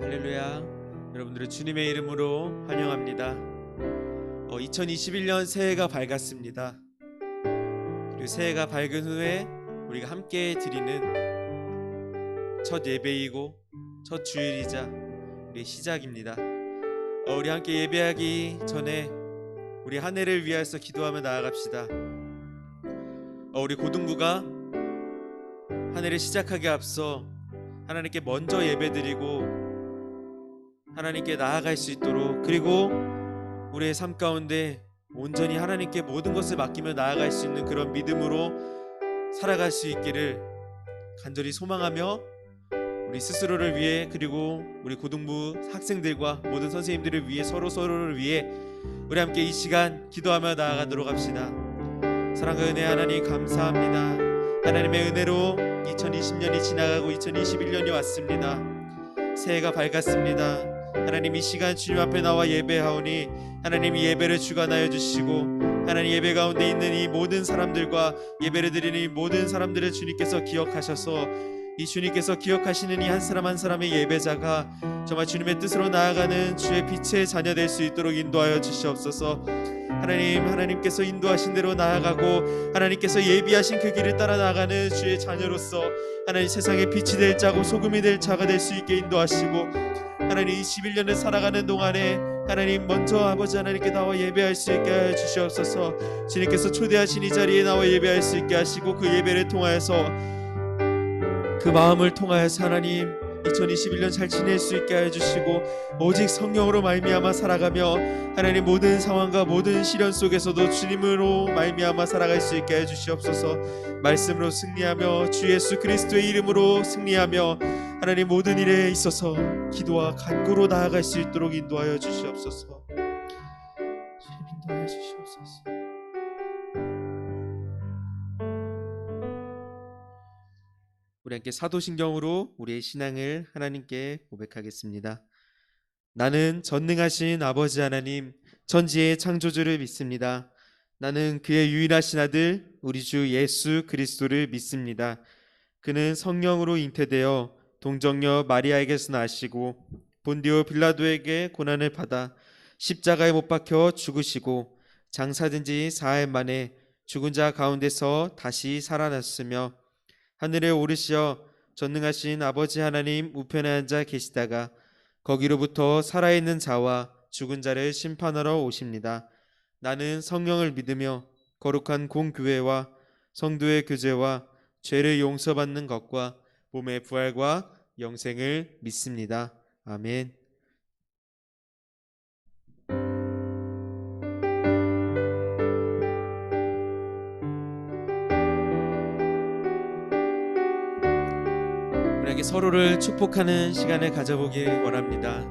할렐루야. 여러분들을 주님의 이름으로 환영합니다. 2021년 새해가 밝았습니다. 그리고 새해가 밝은 후에 우리가 함께 드리는 첫 예배이고 첫 주일이자 우리의 시작입니다. 우리 함께 예배하기 전에 우리 한 해를 위하여서 기도하며 나아갑시다. 우리 고등부가 한 해를 시작하기 앞서 하나님께 먼저 예배드리고 하나님께 나아갈 수 있도록, 그리고 우리의 삶 가운데 온전히 하나님께 모든 것을 맡기며 나아갈 수 있는 그런 믿음으로 살아갈 수 있기를 간절히 소망하며 우리 스스로를 위해, 그리고 우리 고등부 학생들과 모든 선생님들을 위해, 서로를 위해 우리 함께 이 시간 기도하며 나아가도록 합시다. 사랑과 은혜 하나님 감사합니다. 하나님의 은혜로 2020년이 지나가고 2021년이 왔습니다. 새해가 밝았습니다. 하나님, 이 시간 주님 앞에 나와 예배하오니 하나님 이 예배를 주관하여 주시고, 하나님 예배 가운데 있는 이 모든 사람들과 예배를 드리는 이 모든 사람들을 주님께서 기억하셔서 이 주님께서 기억하시는 이 한 사람 한 사람의 예배자가 정말 주님의 뜻으로 나아가는 주의 빛의 자녀 될 수 있도록 인도하여 주시옵소서. 하나님께서 인도하신 대로 나아가고 하나님께서 예비하신 그 길을 따라 나아가는 주의 자녀로서 하나님 세상의 빛이 될 자고 소금이 될 자가 될 수 있게 인도하시고, 하나님 21년을 살아가는 동안에 하나님 먼저 아버지 하나님께 나와 예배할 수 있게 해 주시옵소서. 주님께서 초대하신 이 자리에 나와 예배할 수 있게 하시고, 그 예배를 통하여서 그 마음을 통하여서 하나님 2021년 잘 지낼 수 있게 하여 주시고, 오직 성령으로 말미암아 살아가며 하나님 모든 상황과 모든 시련 속에서도 주님으로 말미암아 살아갈 수 있게 해 주시옵소서. 말씀으로 승리하며 주 예수 그리스도의 이름으로 승리하며 하나님 모든 일에 있어서 기도와 간구로 나아갈 수 있도록 인도하여 주시옵소서. 주님 인도하여 주시옵소서. 우리 함께 사도신경으로 우리의 신앙을 하나님께 고백하겠습니다. 나는 전능하신 아버지 하나님, 천지의 창조주를 믿습니다. 나는 그의 유일하신 아들 우리 주 예수 그리스도를 믿습니다. 그는 성령으로 잉태되어 동정녀 마리아에게서 나시고 본디오 빌라도에게 고난을 받아 십자가에 못 박혀 죽으시고 장사된 지 4일 만에 죽은 자 가운데서 다시 살아났으며 하늘에 오르시어 전능하신 아버지 하나님 우편에 앉아 계시다가 거기로부터 살아있는 자와 죽은 자를 심판하러 오십니다. 나는 성령을 믿으며 거룩한 공교회와 성도의 교제와 죄를 용서받는 것과 몸의 부활과 영생을 믿습니다. 아멘. 우리 함께 서로를 축복하는 시간을 가져보길 원합니다.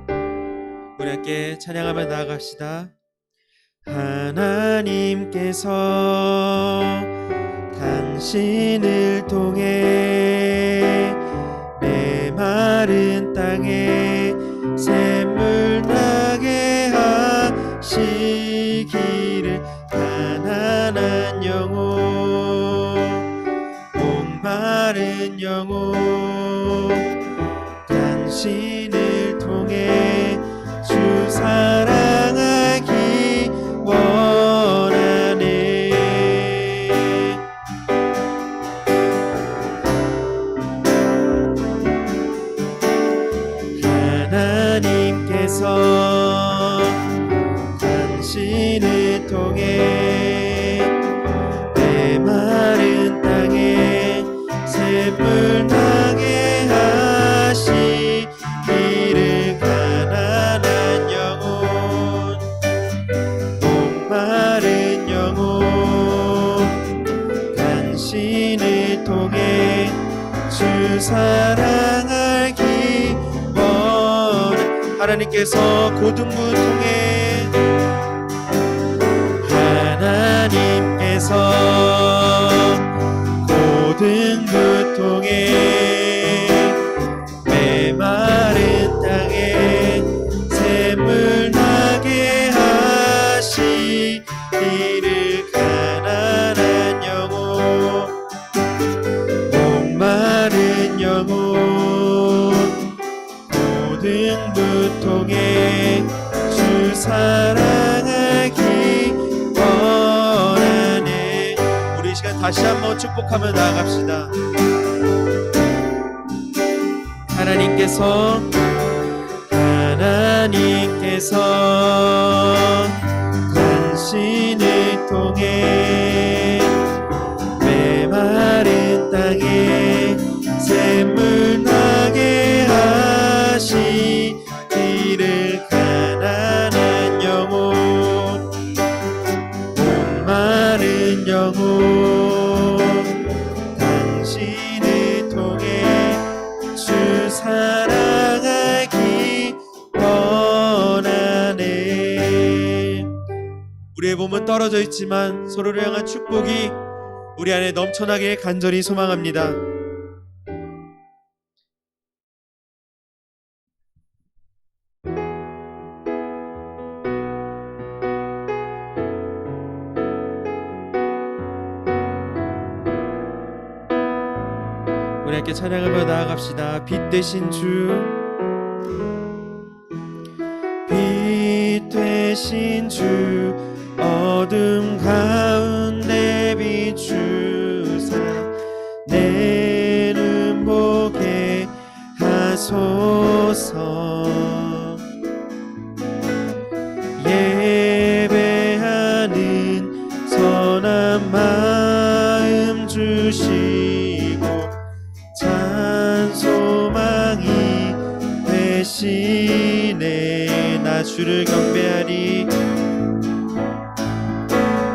우리 함께 찬양하며 나아갑시다. 하나님께서 당신을 통해 메마른 땅에 샘물 나게 하시기를, 가난한 영혼 목마른 영혼 당신을 통해 주 사랑하기 원하네. 하나님께서 당신을 통해 메마른 땅에 샘물 나게 하시기를, 가난한 영혼 목마른 영혼 당신을 통해 주 사랑하기 원해. 하나님께서 고등부 통해 하나님께서 고등부 통해 메마른 땅에 샘물 나게 하시기를, 가난한 영혼 목마른 영혼 고등 사랑하기 원하네. 우리 이 시간 다시 한번 축복하며 나아갑시다. 하나님께서 당신을 통해 메마른 땅에 샘물 나게 하시기를 가난한 영혼 목마른 영혼 당신을 통해 주 사랑하기 원하네. 우리의 몸은 떨어져 있지만 서로를 향한 축복이 우리 안에 넘쳐나게 간절히 소망합니다. 우리 함께 찬양하며 나아갑시다. 빛 되신 주, 빛 되신 주, 어둠 가운데 비추사 내 눈 보게 하소서. 예배하는 선한 마음 주시고 찬소망이 되시네. 나 주를 경배하리,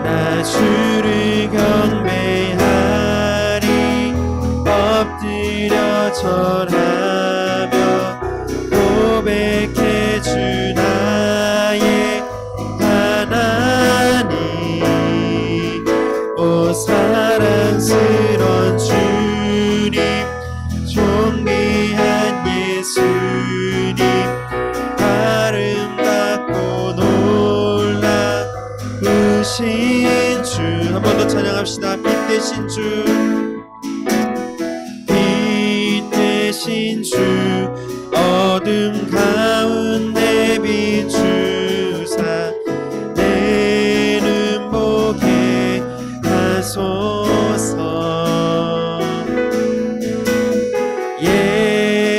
나 주를 경배하리. 엎드려 절하며 고백해 주 나의 하나님. 오 사랑스런 주님, 존귀한 예수님, 아름답고 놀라우신 주. 한 번 더 찬양합시다. 빛 되신 주, 빛 되신 주, 어둠 가운데 비추사 내 눈 보게 하소서.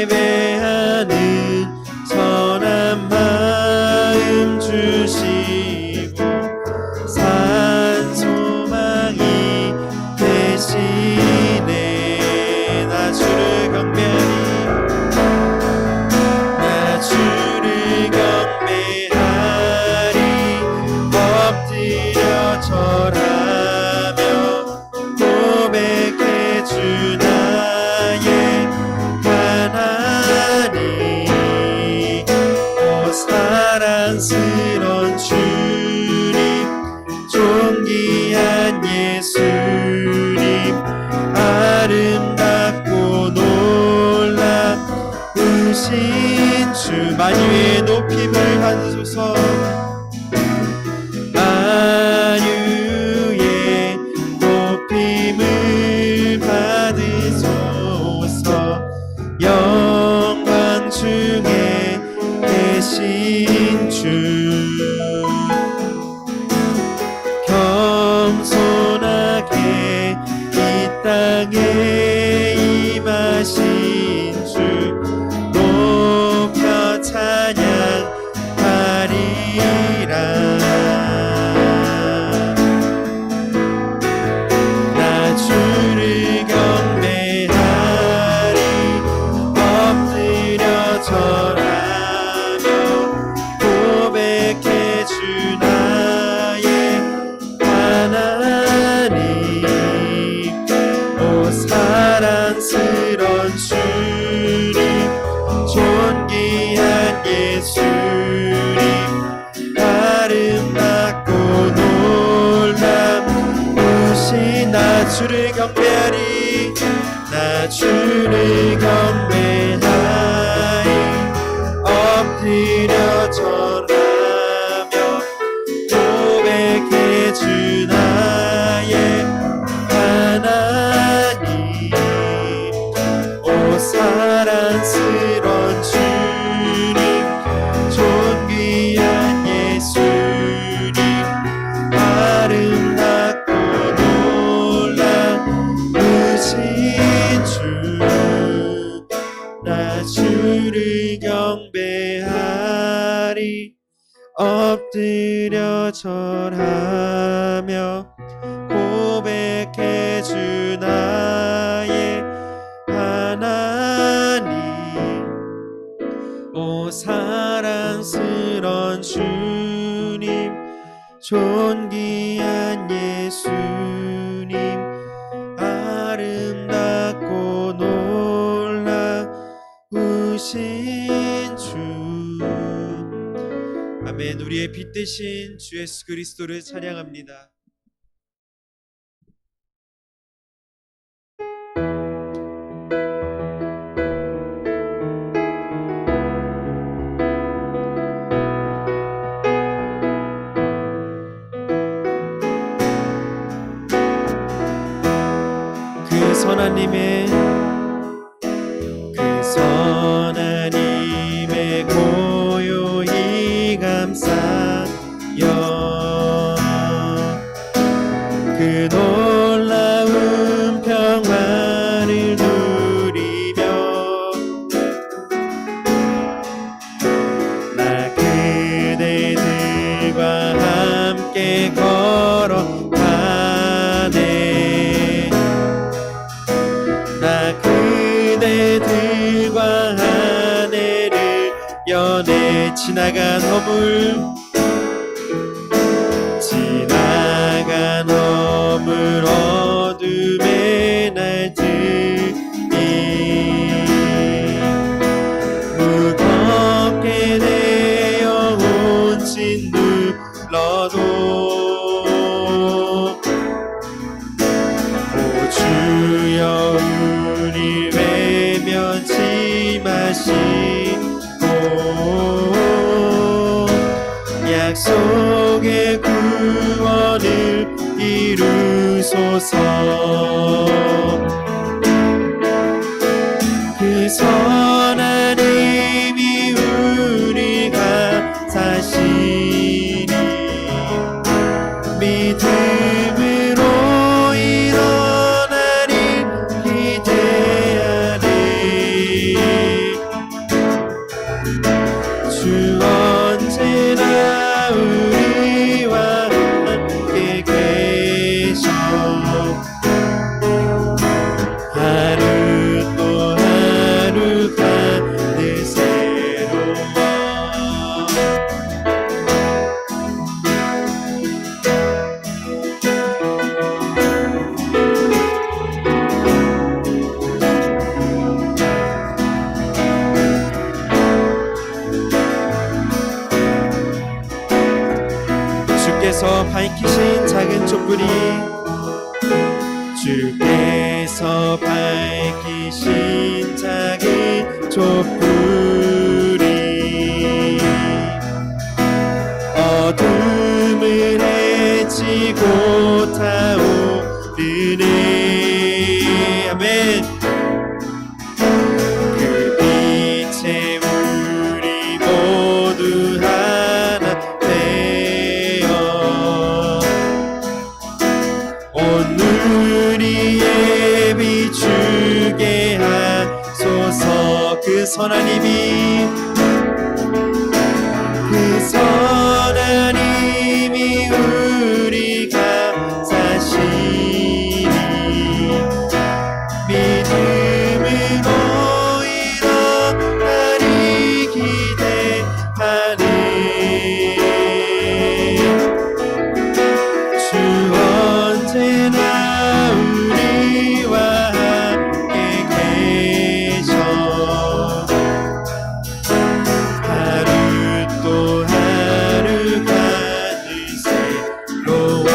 예배하는 선한 마음 주시고 산소망이 되시네. 나 주를 경배하리, 나 주를 경배하리. 엎드려 절하며 고백해 주 나의 하나님. 오 사랑스런 주님, 존귀한 예수님, 아름답고 놀라우신 주. 만유의 높임을 받으소서. 만유의 높임을 받으소서. 영광 중에 계신 주, 겸손하게 이 땅에 임하신 주, 높여 찬양하리라. 나 주를 경배하리, 엎드려 절하며 고백해 주 나의 하나님. 오 사랑스런 주님, 존귀한 예수님, 아름답고 놀라우신. 나 주를 경배하리, 나 주를 경배하리. 엎드려 절하며 고백해 주 나의 하나님. 오 사랑스런 주님, 존귀한 예수 엎드려 절하며 고백해 주 나의 하나님. 오 사랑스런 주님, 존귀한 예수님, 아름답고 놀라우신 주. 아멘. 우리의 빛 되신 주 예수 그리스도를 찬양합니다. 그 선하님의 고요히 감싸여 그 놀라운 평화를 누리며 나 그대들과 함께 걸어가네. 나 그대들과 하늘을 연해 지나간 허물 어둠의 날들이 무겁게 내 영혼 짓눌러도 오 주여 우리 외면치 마시고 약속의 구원을 이루소서. 그 선하님이 우리가 사시니 믿음으로 일어나리 기대하리. 주 언제나 우리와 함께 계셔 하루 또 하루가 늘 새로워. 주께서 밝히신 작은 촛불이 주께서 밝히신 작은 촛불이 어둠을 헤치고 타오르네. 아멘. 그 빛에 우리 모두 하나 되어 온 우리에 비추게 하소서. 그 선하님이 우리가 사시니 믿음으로 일어나리 기대하네. 주 언제나 우리와 함께 계셔 하루 또 하루가 늘 새로워.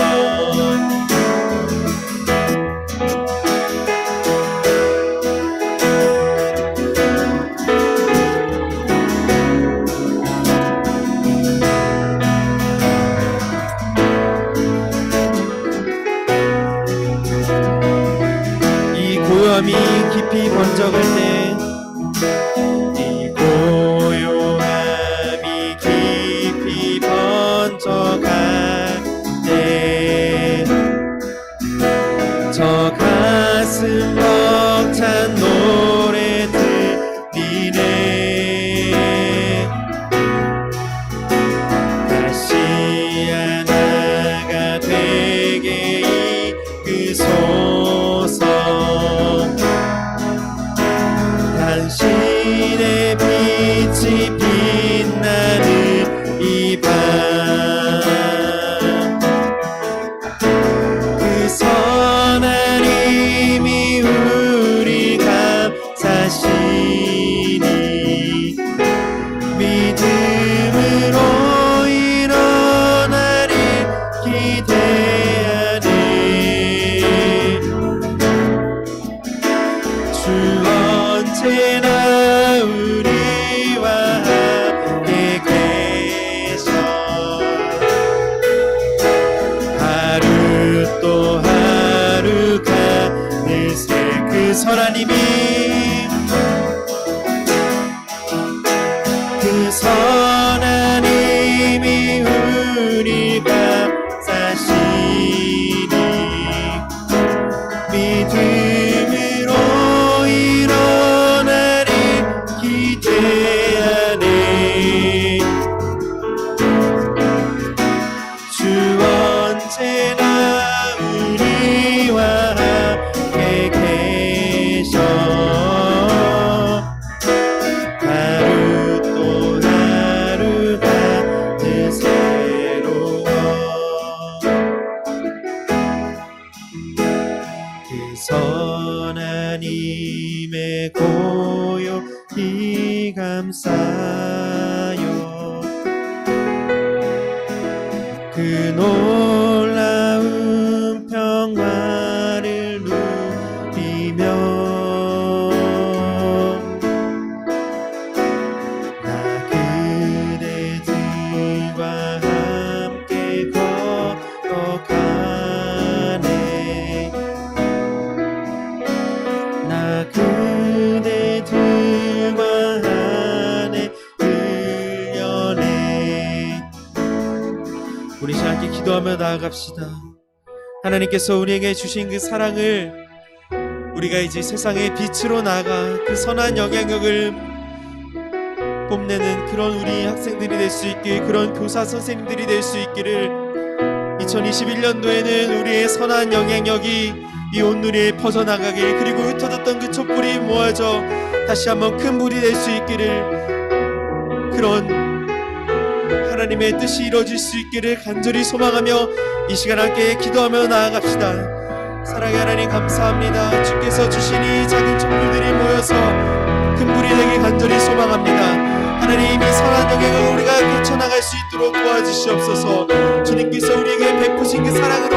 이 고요함이 깊이 번쩍을 때, 이 고요함이 깊이 번쩍할 때, 저 가슴 벅찬 노래 들리네. 나 선하님이 그 선하님이 우리 감싸시니 믿음으로 일어나리 기대하네 주 언제나 우리와 함께 계셔 하루 또 하루 같은 새로워 그 선하님의 고요히 감싸요 그 놀라운 평화를 누리며 나 그대들과 함께 걸어가네 나 그대들과 안에 들려네 우리 함께 기도하며 나아갑시다. 하나님께서 우리에게 주신 그 사랑을 우리가 이제 세상의 빛으로 나가 그 선한 영향력을 뽐내는 그런 우리 학생들이 될 수 있길 그런 교사 선생님들이 될 수 있기를 2021년도에는 우리의 선한 영향력이 이 온누리에 퍼져나가길 그리고 흩어졌던 그 촛불이 모아져 다시 한번 큰 불이 될 수 있기를 그런 하나님의 뜻이 이루어질 수 있기를 간절히 소망하며 이 시간 함께 기도하며 나아갑시다. 사랑의 하나님 감사합니다. 주께서 주신 이 작은 촛불들이 모여서 큰 불이 되길 간절히 소망합니다. 하나님 이 선한 영향을 우리가 펼쳐나갈 수 있도록 도와주시옵소서. 주님께서 우리에게 베푸신 그 사랑으로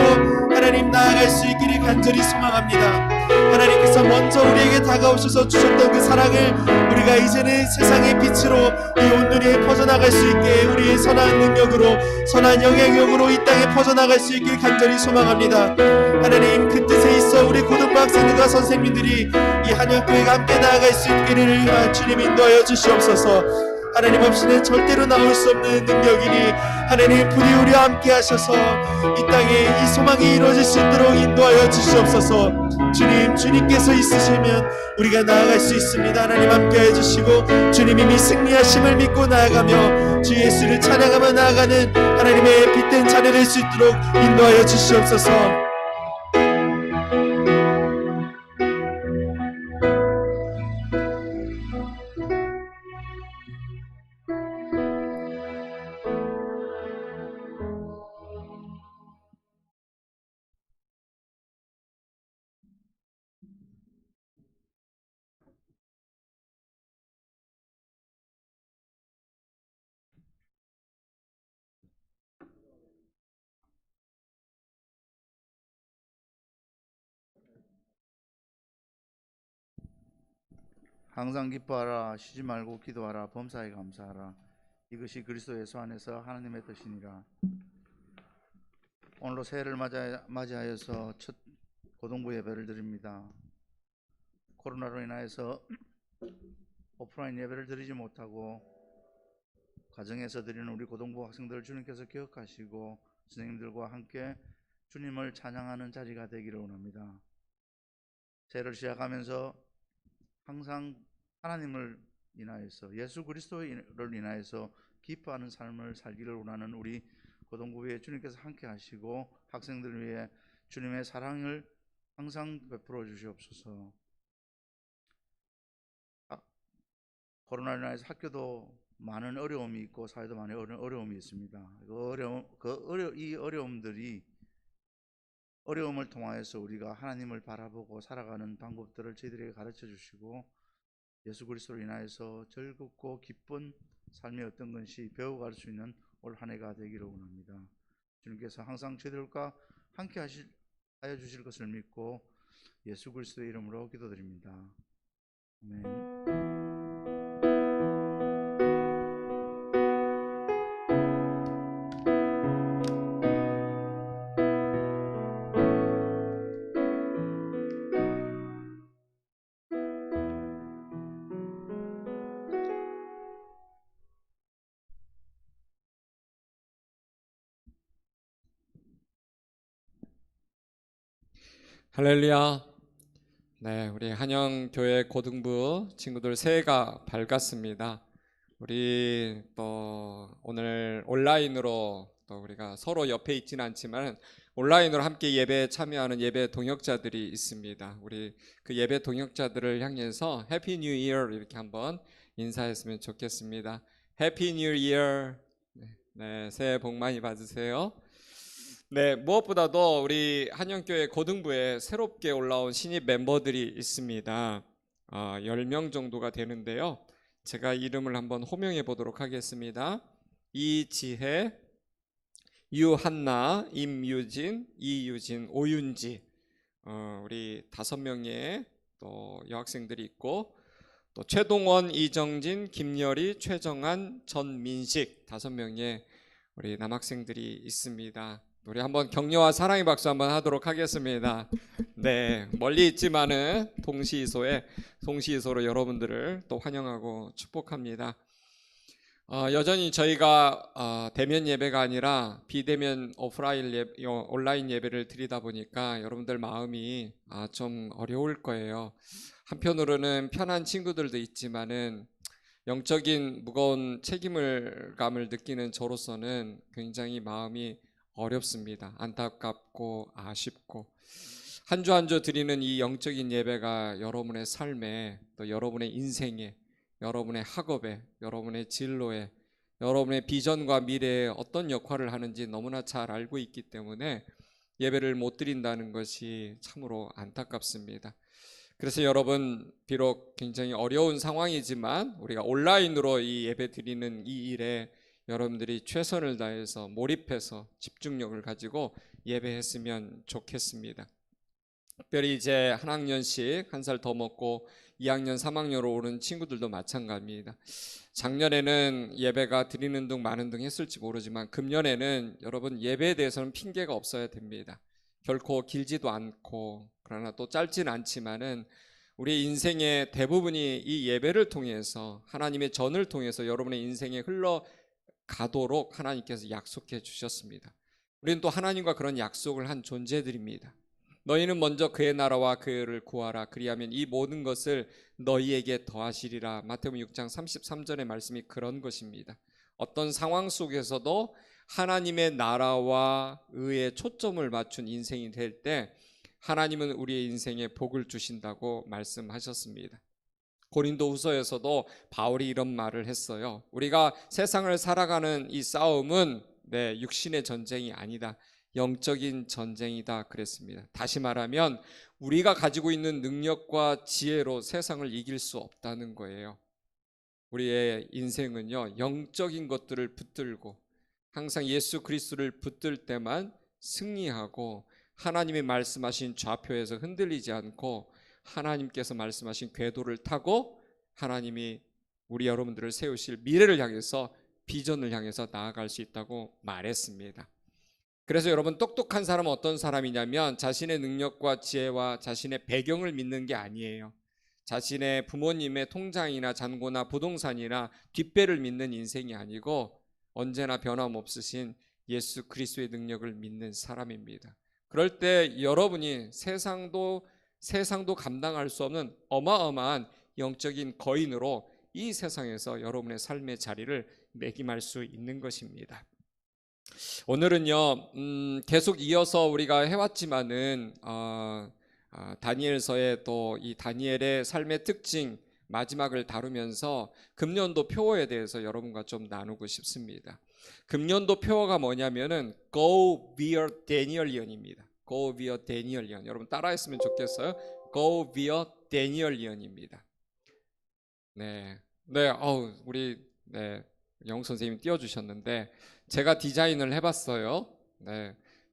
하나님 나아갈 수 있기를 간절히 소망합니다. 하나님께서 먼저 우리에게 다가오셔서 주셨던 그 사랑을 우리가 이제는 세상의 빛으로 이 온누리에 퍼져나갈 수 있게 우리의 선한 능력으로 선한 영향력으로 이 땅에 퍼져나갈 수 있길 간절히 소망합니다. 하나님 그 뜻에 있어 우리 고등부 학생들과 선생님들이 이 한영교회가 함께 나아갈 수 있기를 주님 인도하여 주시옵소서. 하나님 없이는 절대로 나올 수 없는 능력이니 하나님 부디 우리와 함께 하셔서 이 땅에 이 소망이 이루어질 수 있도록 인도하여 주시옵소서. 주님께서 있으시면 우리가 나아갈 수 있습니다. 하나님 함께 해주시고 주님 이미 승리하심을 믿고 나아가며 주 예수를 찬양하며 나아가는 하나님의 빛된 자녀 될 수 있도록 인도하여 주시옵소서. 항상 기뻐하라. 쉬지 말고 기도하라. 범사에 감사하라. 이것이 그리스도 예수 안에서 하나님의 뜻이니라. 오늘로 새해를 맞이하여서 첫 고등부 예배를 드립니다. 코로나로 인하여서 오프라인 예배를 드리지 못하고 가정에서 드리는 우리 고등부 학생들을 주님께서 기억하시고 선생님들과 함께 주님을 찬양하는 자리가 되기를 원합니다. 새해를 시작하면서 항상 하나님을 인하여서 예수 그리스도를 인하여서 기뻐하는 삶을 살기를 원하는 우리 고등부에 주님께서 함께 하시고 학생들을 위해 주님의 사랑을 항상 베풀어 주시옵소서. 코로나로 인해서 학교도 많은 어려움이 있고 사회도 많은 어려움이 있습니다. 이 어려움을 통하여서 우리가 하나님을 바라보고 살아가는 방법들을 저희들에게 가르쳐 주시고 예수 그리스도로 인하여서 즐겁고 기쁜 삶이 어떤 것이 배워갈 수 있는 올 한 해가 되기를 원합니다. 주님께서 항상 저희들과 함께 하여 주실 것을 믿고 예수 그리스도의 이름으로 기도드립니다. 아멘. 할렐루야. 네, 우리 한영교회 고등부 친구들 새해가 밝았습니다. 우리 또 오늘 온라인으로 또 우리가 서로 옆에 있지는 않지만 온라인으로 함께 예배에 참여하는 예배 동역자들이 있습니다. 우리 그 예배 동역자들을 향해서 해피 뉴 이어 이렇게 한번 인사했으면 좋겠습니다. 해피 뉴 이어. 네, 새해 복 많이 받으세요. 네, 무엇보다도 우리 한영교회 고등부에 새롭게 올라온 신입 멤버들이 있습니다. 10명 정도가 되는데요. 제가 이름을 한번 호명해 보도록 하겠습니다. 이지혜, 유한나, 임유진, 이유진, 오윤지, 우리 5명의 또 여학생들이 있고, 또 최동원, 이정진, 김여리, 최정한, 전민식 5명의 우리 남학생들이 있습니다. 우리 한번 격려와 사랑의 박수 한번 하도록 하겠습니다. 네, 멀리 있지만은 동시소로 여러분들을 또 환영하고 축복합니다. 여전히 저희가 대면 예배가 아니라 비대면 온라인 예배를 드리다 보니까 여러분들 마음이 좀 어려울 거예요. 한편으로는 편한 친구들도 있지만은 영적인 무거운 책임감을 느끼는 저로서는 굉장히 마음이 어렵습니다. 안타깝고 아쉽고 한 주 한 주 드리는 이 영적인 예배가 여러분의 삶에 또 여러분의 인생에 여러분의 학업에 여러분의 진로에 여러분의 비전과 미래에 어떤 역할을 하는지 너무나 잘 알고 있기 때문에 예배를 못 드린다는 것이 참으로 안타깝습니다. 그래서 여러분 비록 굉장히 어려운 상황이지만 우리가 온라인으로 이 예배 드리는 이 일에 여러분들이 최선을 다해서 몰입해서 집중력을 가지고 예배했으면 좋겠습니다. 특별히 이제 한 학년씩 한 살 더 먹고 2학년, 3학년으로 오는 친구들도 마찬가지입니다. 작년에는 예배가 드리는 등 많은 등 했을지 모르지만 금년에는 여러분 예배에 대해서는 핑계가 없어야 됩니다. 결코 길지도 않고 그러나 또 짧진 않지만은 우리 인생의 대부분이 이 예배를 통해서 하나님의 전을 통해서 여러분의 인생에 흘러가도록 하나님께서 약속해 주셨습니다. 우리는 또 하나님과 그런 약속을 한 존재들입니다. 너희는 먼저 그의 나라와 그를 구하라. 그리하면 이 모든 것을 너희에게 더하시리라. 마태복음 6장 33절의 말씀이 그런 것입니다. 어떤 상황 속에서도 하나님의 나라와 의에 초점을 맞춘 인생이 될 때 하나님은 우리의 인생에 복을 주신다고 말씀하셨습니다. 고린도후서에서도 바울이 이런 말을 했어요. 우리가 세상을 살아가는 이 싸움은 육신의 전쟁이 아니다. 영적인 전쟁이다 그랬습니다. 다시 말하면 우리가 가지고 있는 능력과 지혜로 세상을 이길 수 없다는 거예요. 우리의 인생은요, 영적인 것들을 붙들고 항상 예수 그리스도를 붙들 때만 승리하고 하나님의 말씀하신 좌표에서 흔들리지 않고 하나님께서 말씀하신 궤도를 타고 하나님이 우리 여러분들을 세우실 미래를 향해서 비전을 향해서 나아갈 수 있다고 말했습니다. 그래서 여러분 똑똑한 사람은 어떤 사람이냐면 자신의 능력과 지혜와 자신의 배경을 믿는 게 아니에요. 자신의 부모님의 통장이나 잔고나 부동산이나 뒷배를 믿는 인생이 아니고 언제나 변함없으신 예수 그리스도의 능력을 믿는 사람입니다. 그럴 때 여러분이 세상도 감당할 수 없는 어마어마한 영적인 거인으로 이 세상에서 여러분의 삶의 자리를 매김할 수 있는 것입니다. 오늘은요 계속 이어서 우리가 해왔지만은 다니엘서의 또 이 다니엘의 삶의 특징 마지막을 다루면서 금년도 표어에 대해서 여러분과 좀 나누고 싶습니다. 금년도 표어가 뭐냐면은 Go via Danielian입니다. Go via Danielian. 여러분 따라했으면 좋겠어요. Go via Danielian입니다. 우리 영 선생님이 띄워주셨는데 제가 디자인을 해봤어요.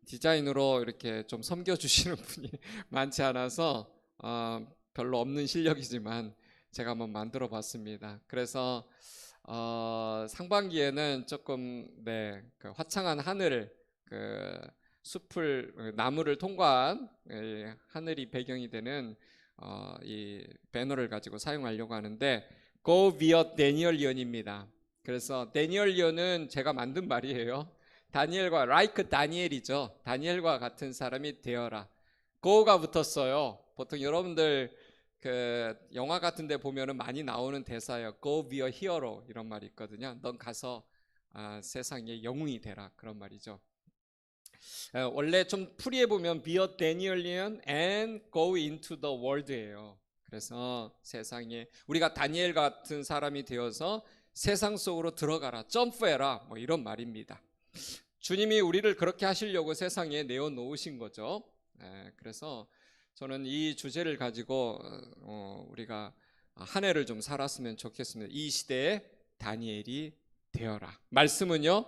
디자인으로 이렇게 좀 섬겨주시는 분이 많지 않아서 별로 없는 실력이지만 제가 한번 만들어 봤습니다. 그래서 상반기에는 조금 그 화창한 하늘, 그 숲을 나무를 통과한 하늘이 배경이 되는 이 배너를 가지고 사용하려고 하는데 Go via Danielian입니다. 그래서 데니엘리언은 제가 만든 말이에요. 다니엘과 like 다니엘이죠. 다니엘과 같은 사람이 되어라. go가 붙었어요. 보통 여러분들 그 영화 같은 데 보면은 많이 나오는 대사예요. Go be a hero 이런 말이 있거든요. 넌 가서 세상의 영웅이 되라 그런 말이죠. 원래 좀 풀이해 보면 be a Danielian and go into the world예요. 그래서 세상에 우리가 다니엘 같은 사람이 되어서 세상 속으로 들어가라, 점프해라 뭐 이런 말입니다. 주님이 우리를 그렇게 하시려고 세상에 내어놓으신 거죠. 그래서 저는 이 주제를 가지고 우리가 한 해를 좀 살았으면 좋겠습니다. 이 시대에 다니엘이 되어라. 말씀은요,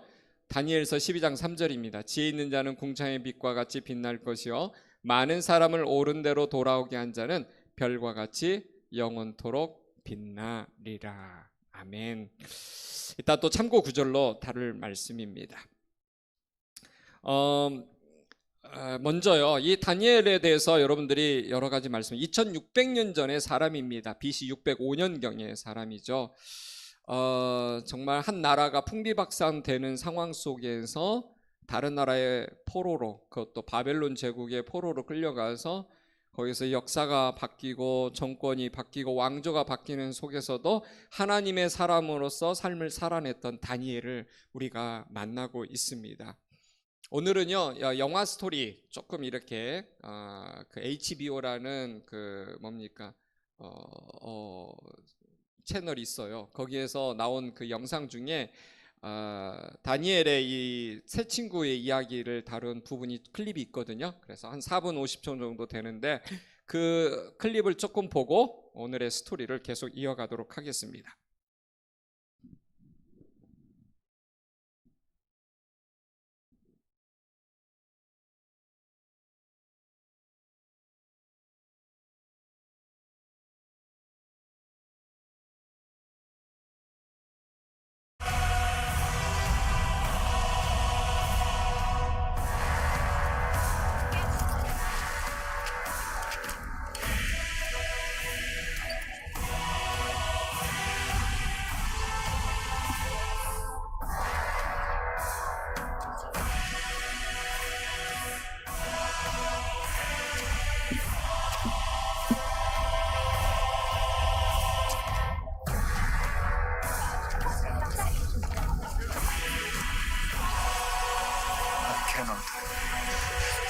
다니엘서 12장 3절입니다. 지혜 있는 자는 궁창의 빛과 같이 빛날 것이요 많은 사람을 옳은 대로 돌아오게 한 자는 별과 같이 영원토록 빛나리라. 아멘. 이따 또 참고 구절로 다룰 말씀입니다. 먼저요, 이 다니엘에 대해서 여러분들이 여러 가지 말씀, 2600년 전의 사람입니다. BC 605년경의 사람이죠. 정말 한 나라가 풍비박산되는 상황 속에서 다른 나라의 포로로, 그것도 바벨론 제국의 포로로 끌려가서 거기서 역사가 바뀌고 정권이 바뀌고 왕조가 바뀌는 속에서도 하나님의 사람으로서 삶을 살아냈던 다니엘을 우리가 만나고 있습니다. 오늘은요, 영화 스토리 조금 이렇게 그 HBO라는 그 뭡니까 채널이 있어요. 거기에서 나온 그 영상 중에 다니엘의 이 세 친구의 이야기를 다룬 부분이 클립이 있거든요. 그래서 한 4분 50초 정도 되는데 그 클립을 조금 보고 오늘의 스토리를 계속 이어가도록 하겠습니다.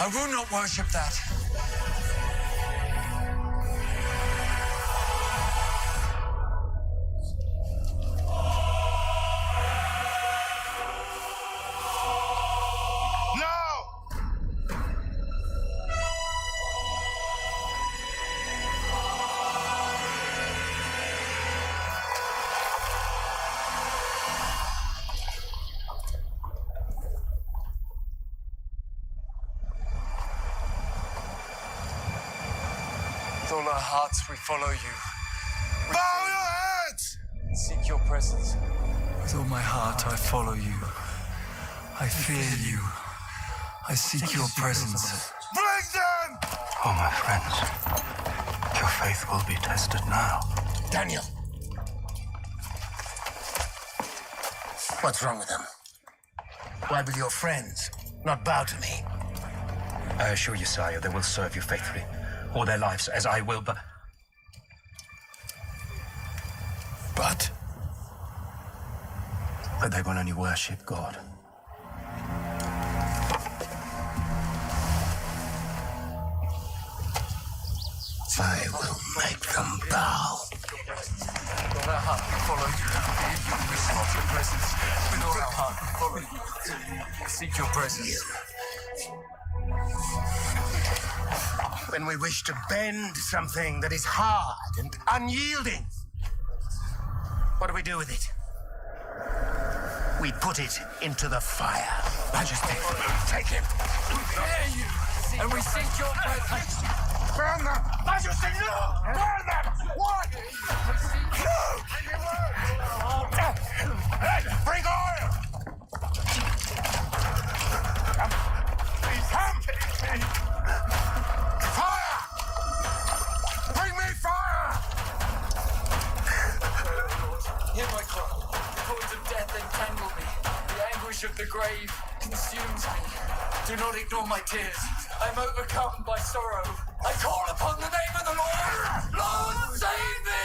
I will not worship that. With all our hearts, we follow you. Bow your heads! Seek your presence. With all my heart, I follow you. I fear you. I seek your presence. Bring them! Oh, my friends, your faith will be tested now. Daniel. What's wrong with them? Why will your friends not bow to me? I assure you, sire, they will serve you faithfully all their lives, as I will, but they will only worship God. I will make them bow. With all our heart, we follow you. We seek your presence. With all our heart, we follow you. Seek your presence. When we wish to bend something that is hard and unyielding, what do we do with it? We put it into the fire. Majesty, take him. We fear you, and we seek your presence. Burn them! Majesty, no! Burn them! What? No! Bring oil! Come! Fire! Bring me fire! Hear my cry. The cords of death entangle me. The anguish of the grave consumes me. Do not ignore my tears. I'm overcome by sorrow. I call upon the name of the Lord. Lord, save me!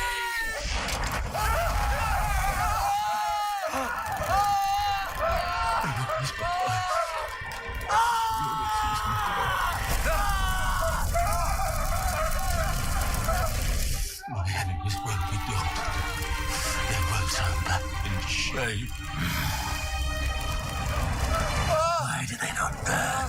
My enemies will be daunted. They will turn back in shame. Why do they not burn?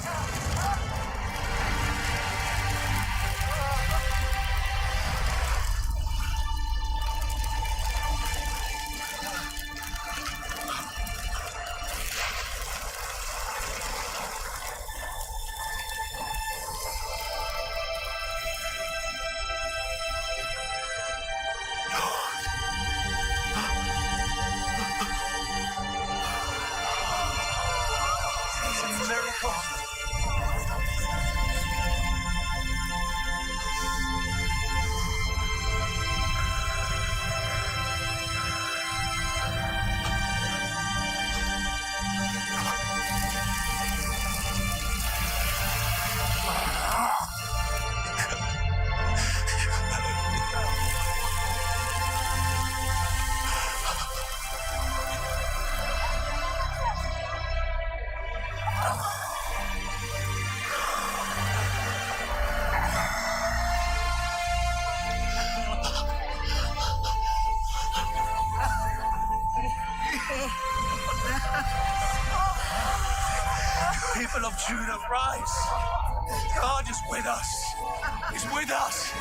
It's a miracle. People of Judah, rise. God is with us. He's with us.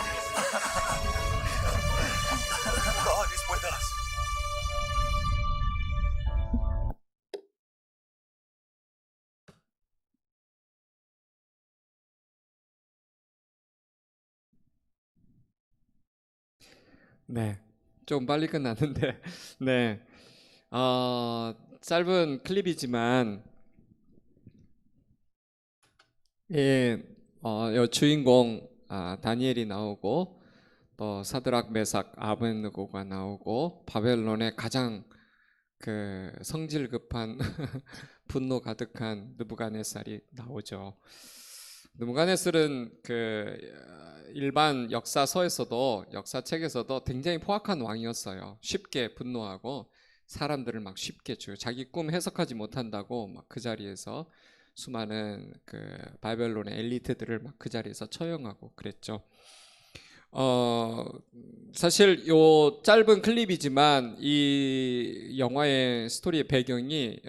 God is with us. 네, 좀 빨리 끝났는데, 네, 짧은 클립이지만, 예, 여 주인공 다니엘이 나오고, 또 사드락, 메삭, 아벳느고가 나오고, 바벨론의 가장 그 성질 급한 분노 가득한 느부갓네살이 나오죠. 느부갓네살은 그 일반 역사서에서도 역사책에서도 굉장히 포악한 왕이었어요. 쉽게 분노하고 사람들을 막 쉽게 죽여 자기 꿈 해석하지 못한다고 막 그 자리에서 수많은 그 바벨론의 엘리트들을 막 그 자리에서 처형하고 그랬죠. 사실 요 짧은 클립이지만 이 영화의 스토리의 배경이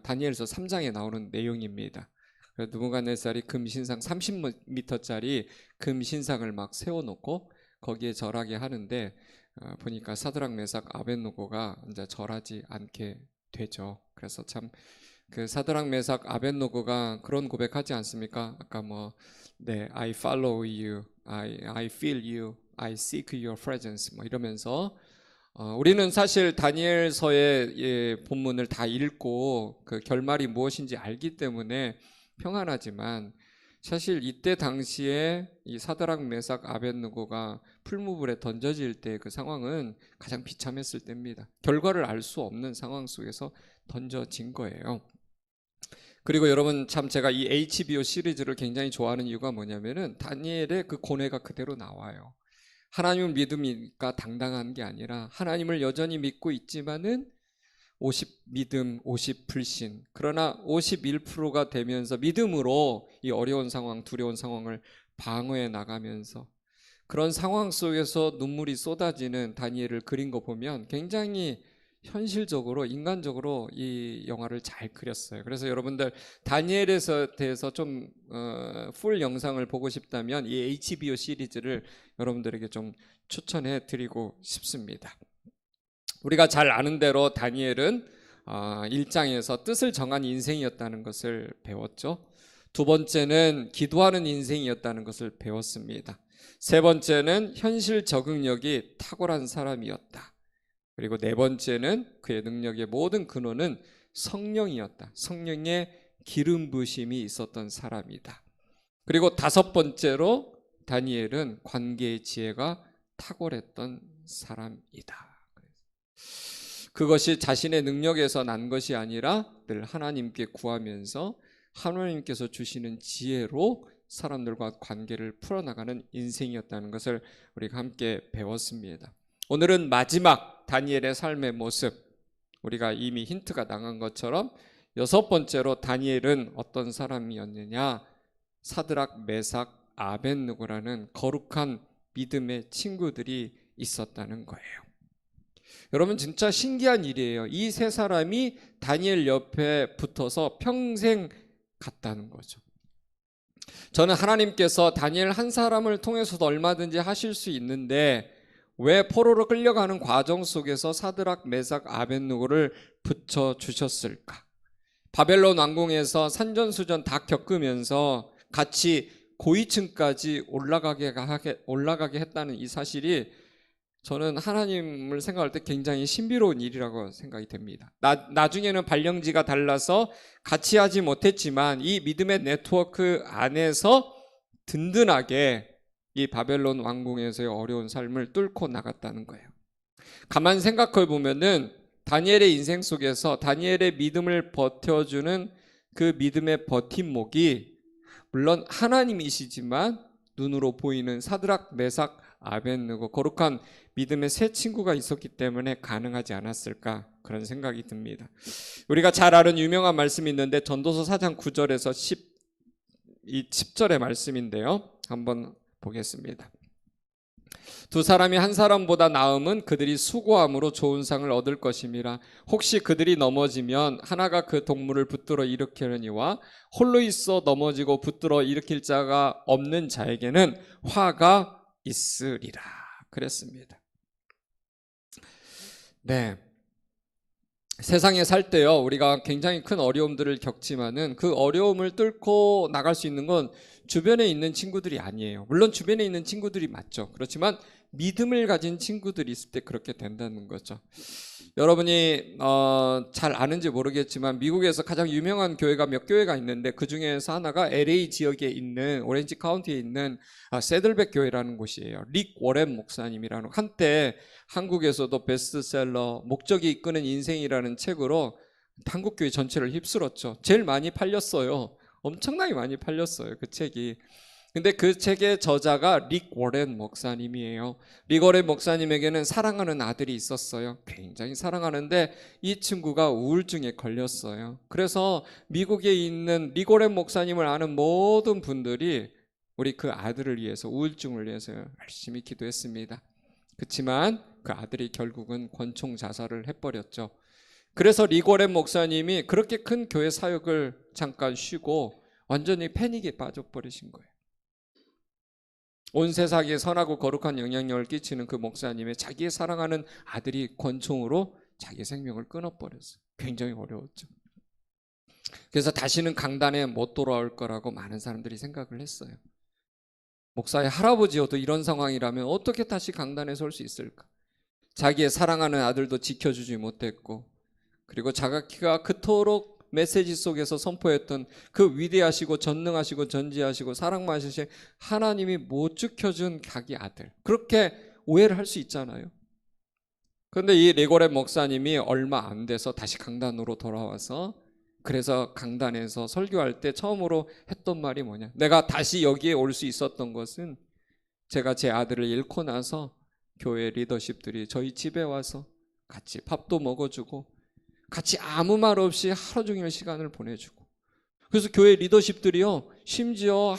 다니엘서 3장에 나오는 내용입니다. 느부갓네살이 금신상 30m짜리 금신상을 막 세워놓고 거기에 절하게 하는데 보니까 사드락, 메삭, 아벳느고가 이제 절하지 않게 되죠. 그래서 참 그 사드락, 메삭, 아벳느고가 그런 고백하지 않습니까? 아까 네, I follow you, I feel you, I seek your presence 이러면서 우리는 사실 다니엘서의 본문을 다 읽고 그 결말이 무엇인지 알기 때문에 평안하지만 사실 이때 당시에 이 사드락, 메삭, 아벳느고가 풀무불에 던져질 때 그 상황은 가장 비참했을 때입니다. 결과를 알 수 없는 상황 속에서 던져진 거예요. 그리고 여러분 참 제가 이 HBO 시리즈를 굉장히 좋아하는 이유가 뭐냐면은 다니엘의 그 고뇌가 그대로 나와요. 하나님을 믿으니까 당당한 게 아니라 하나님을 여전히 믿고 있지만은 50 믿음, 50 불신. 그러나 51%가 되면서 믿음으로 이 어려운 상황, 두려운 상황을 방어해 나가면서 그런 상황 속에서 눈물이 쏟아지는 다니엘을 그린 거 보면 굉장히 현실적으로 인간적으로 이 영화를 잘 그렸어요. 그래서 여러분들 다니엘에 대해서 좀 풀 영상을 보고 싶다면 이 HBO 시리즈를 여러분들에게 좀 추천해 드리고 싶습니다. 우리가 잘 아는 대로 다니엘은 1장에서 뜻을 정한 인생이었다는 것을 배웠죠. 두 번째는 기도하는 인생이었다는 것을 배웠습니다. 세 번째는 현실 적응력이 탁월한 사람이었다. 그리고 네 번째는 그의 능력의 모든 근원은 성령이었다. 성령의 기름 부으심이 있었던 사람이다. 그리고 다섯 번째로 다니엘은 관계의 지혜가 탁월했던 사람이다. 그것이 자신의 능력에서 난 것이 아니라 늘 하나님께 구하면서 하나님께서 주시는 지혜로 사람들과 관계를 풀어나가는 인생이었다는 것을 우리가 함께 배웠습니다. 오늘은 마지막 다니엘의 삶의 모습, 우리가 이미 힌트가 나간 것처럼 6번째로 다니엘은 어떤 사람이었느냐, 사드락, 메삭, 아벳느고라는 거룩한 믿음의 친구들이 있었다는 거예요. 여러분, 진짜 신기한 일이에요. 이 세 사람이 다니엘 옆에 붙어서 평생 갔다는 거죠. 저는 하나님께서 다니엘 한 사람을 통해서도 얼마든지 하실 수 있는데 왜 포로로 끌려가는 과정 속에서 사드락, 메삭, 아벳느고를 붙여주셨을까? 바벨론 왕궁에서 산전수전 다 겪으면서 같이 고위층까지 올라가게 했다는 이 사실이 저는 하나님을 생각할 때 굉장히 신비로운 일이라고 생각이 됩니다. 나중에는 발령지가 달라서 같이 하지 못했지만 이 믿음의 네트워크 안에서 든든하게 이 바벨론 왕궁에서의 어려운 삶을 뚫고 나갔다는 거예요. 가만 생각해 보면은 다니엘의 인생 속에서 다니엘의 믿음을 버텨주는 그 믿음의 버팀목이 물론 하나님이시지만 눈으로 보이는 사드락, 메삭, 아벳느고 거룩한 믿음의 세 친구가 있었기 때문에 가능하지 않았을까, 그런 생각이 듭니다. 우리가 잘 아는 유명한 말씀이 있는데 전도서 4장 9절에서 10절의 말씀인데요. 한번 보겠습니다. 두 사람이 한 사람보다 나음은 그들이 수고함으로 좋은 상을 얻을 것임이라. 혹시 그들이 넘어지면 하나가 그 동물을 붙들어 일으키려니와 홀로 있어 넘어지고 붙들어 일으킬 자가 없는 자에게는 화가 있으리라 그랬습니다. 네, 세상에 살 때요, 우리가 굉장히 큰 어려움들을 겪지만은 그 어려움을 뚫고 나갈 수 있는 건 주변에 있는 친구들이 아니에요. 물론 주변에 있는 친구들이 맞죠. 그렇지만 믿음을 가진 친구들이 있을 때 그렇게 된다는 거죠. 여러분이 잘 아는지 모르겠지만 미국에서 가장 유명한 교회가 몇 교회가 있는데 그 중에서 하나가 LA 지역에 있는 오렌지 카운티에 있는 세들백 교회라는 곳이에요. 릭 워렌 목사님이라는, 한때 한국에서도 베스트셀러 목적이 이끄는 인생이라는 책으로 한국 교회 전체를 휩쓸었죠. 제일 많이 팔렸어요. 엄청나게 많이 팔렸어요, 그 책이. 근데 그 책의 저자가 릭 워렌 목사님이에요. 릭 워렌 목사님에게는 사랑하는 아들이 있었어요. 굉장히 사랑하는데 이 친구가 우울증에 걸렸어요. 그래서 미국에 있는 릭 워렌 목사님을 아는 모든 분들이 우리 그 아들을 위해서, 우울증을 위해서 열심히 기도했습니다. 그렇지만 그 아들이 결국은 권총 자살을 해버렸죠. 그래서 릭 워렌 목사님이 그렇게 큰 교회 사역을 잠깐 쉬고 완전히 패닉에 빠져버리신 거예요. 온 세상에 선하고 거룩한 영향력을 끼치는 그 목사님의 자기의 사랑하는 아들이 권총으로 자기 생명을 끊어버렸어요. 굉장히 어려웠죠. 그래서 다시는 강단에 못 돌아올 거라고 많은 사람들이 생각을 했어요. 목사의 할아버지여도 이런 상황이라면 어떻게 다시 강단에 설 수 있을까? 자기의 사랑하는 아들도 지켜주지 못했고, 그리고 자기가 그토록 메시지 속에서 선포했던 그 위대하시고 전능하시고 전지하시고 사랑마시신 하나님이 못 지켜준 자기 아들, 그렇게 오해를 할 수 있잖아요. 그런데 이 릭 워렌 목사님이 얼마 안 돼서 다시 강단으로 돌아와서, 그래서 강단에서 설교할 때 처음으로 했던 말이 뭐냐, 내가 다시 여기에 올 수 있었던 것은 제가 제 아들을 잃고 나서 교회 리더십들이 저희 집에 와서 같이 밥도 먹어주고 같이 아무 말 없이 하루 종일 시간을 보내주고, 그래서 교회 리더십들이요, 심지어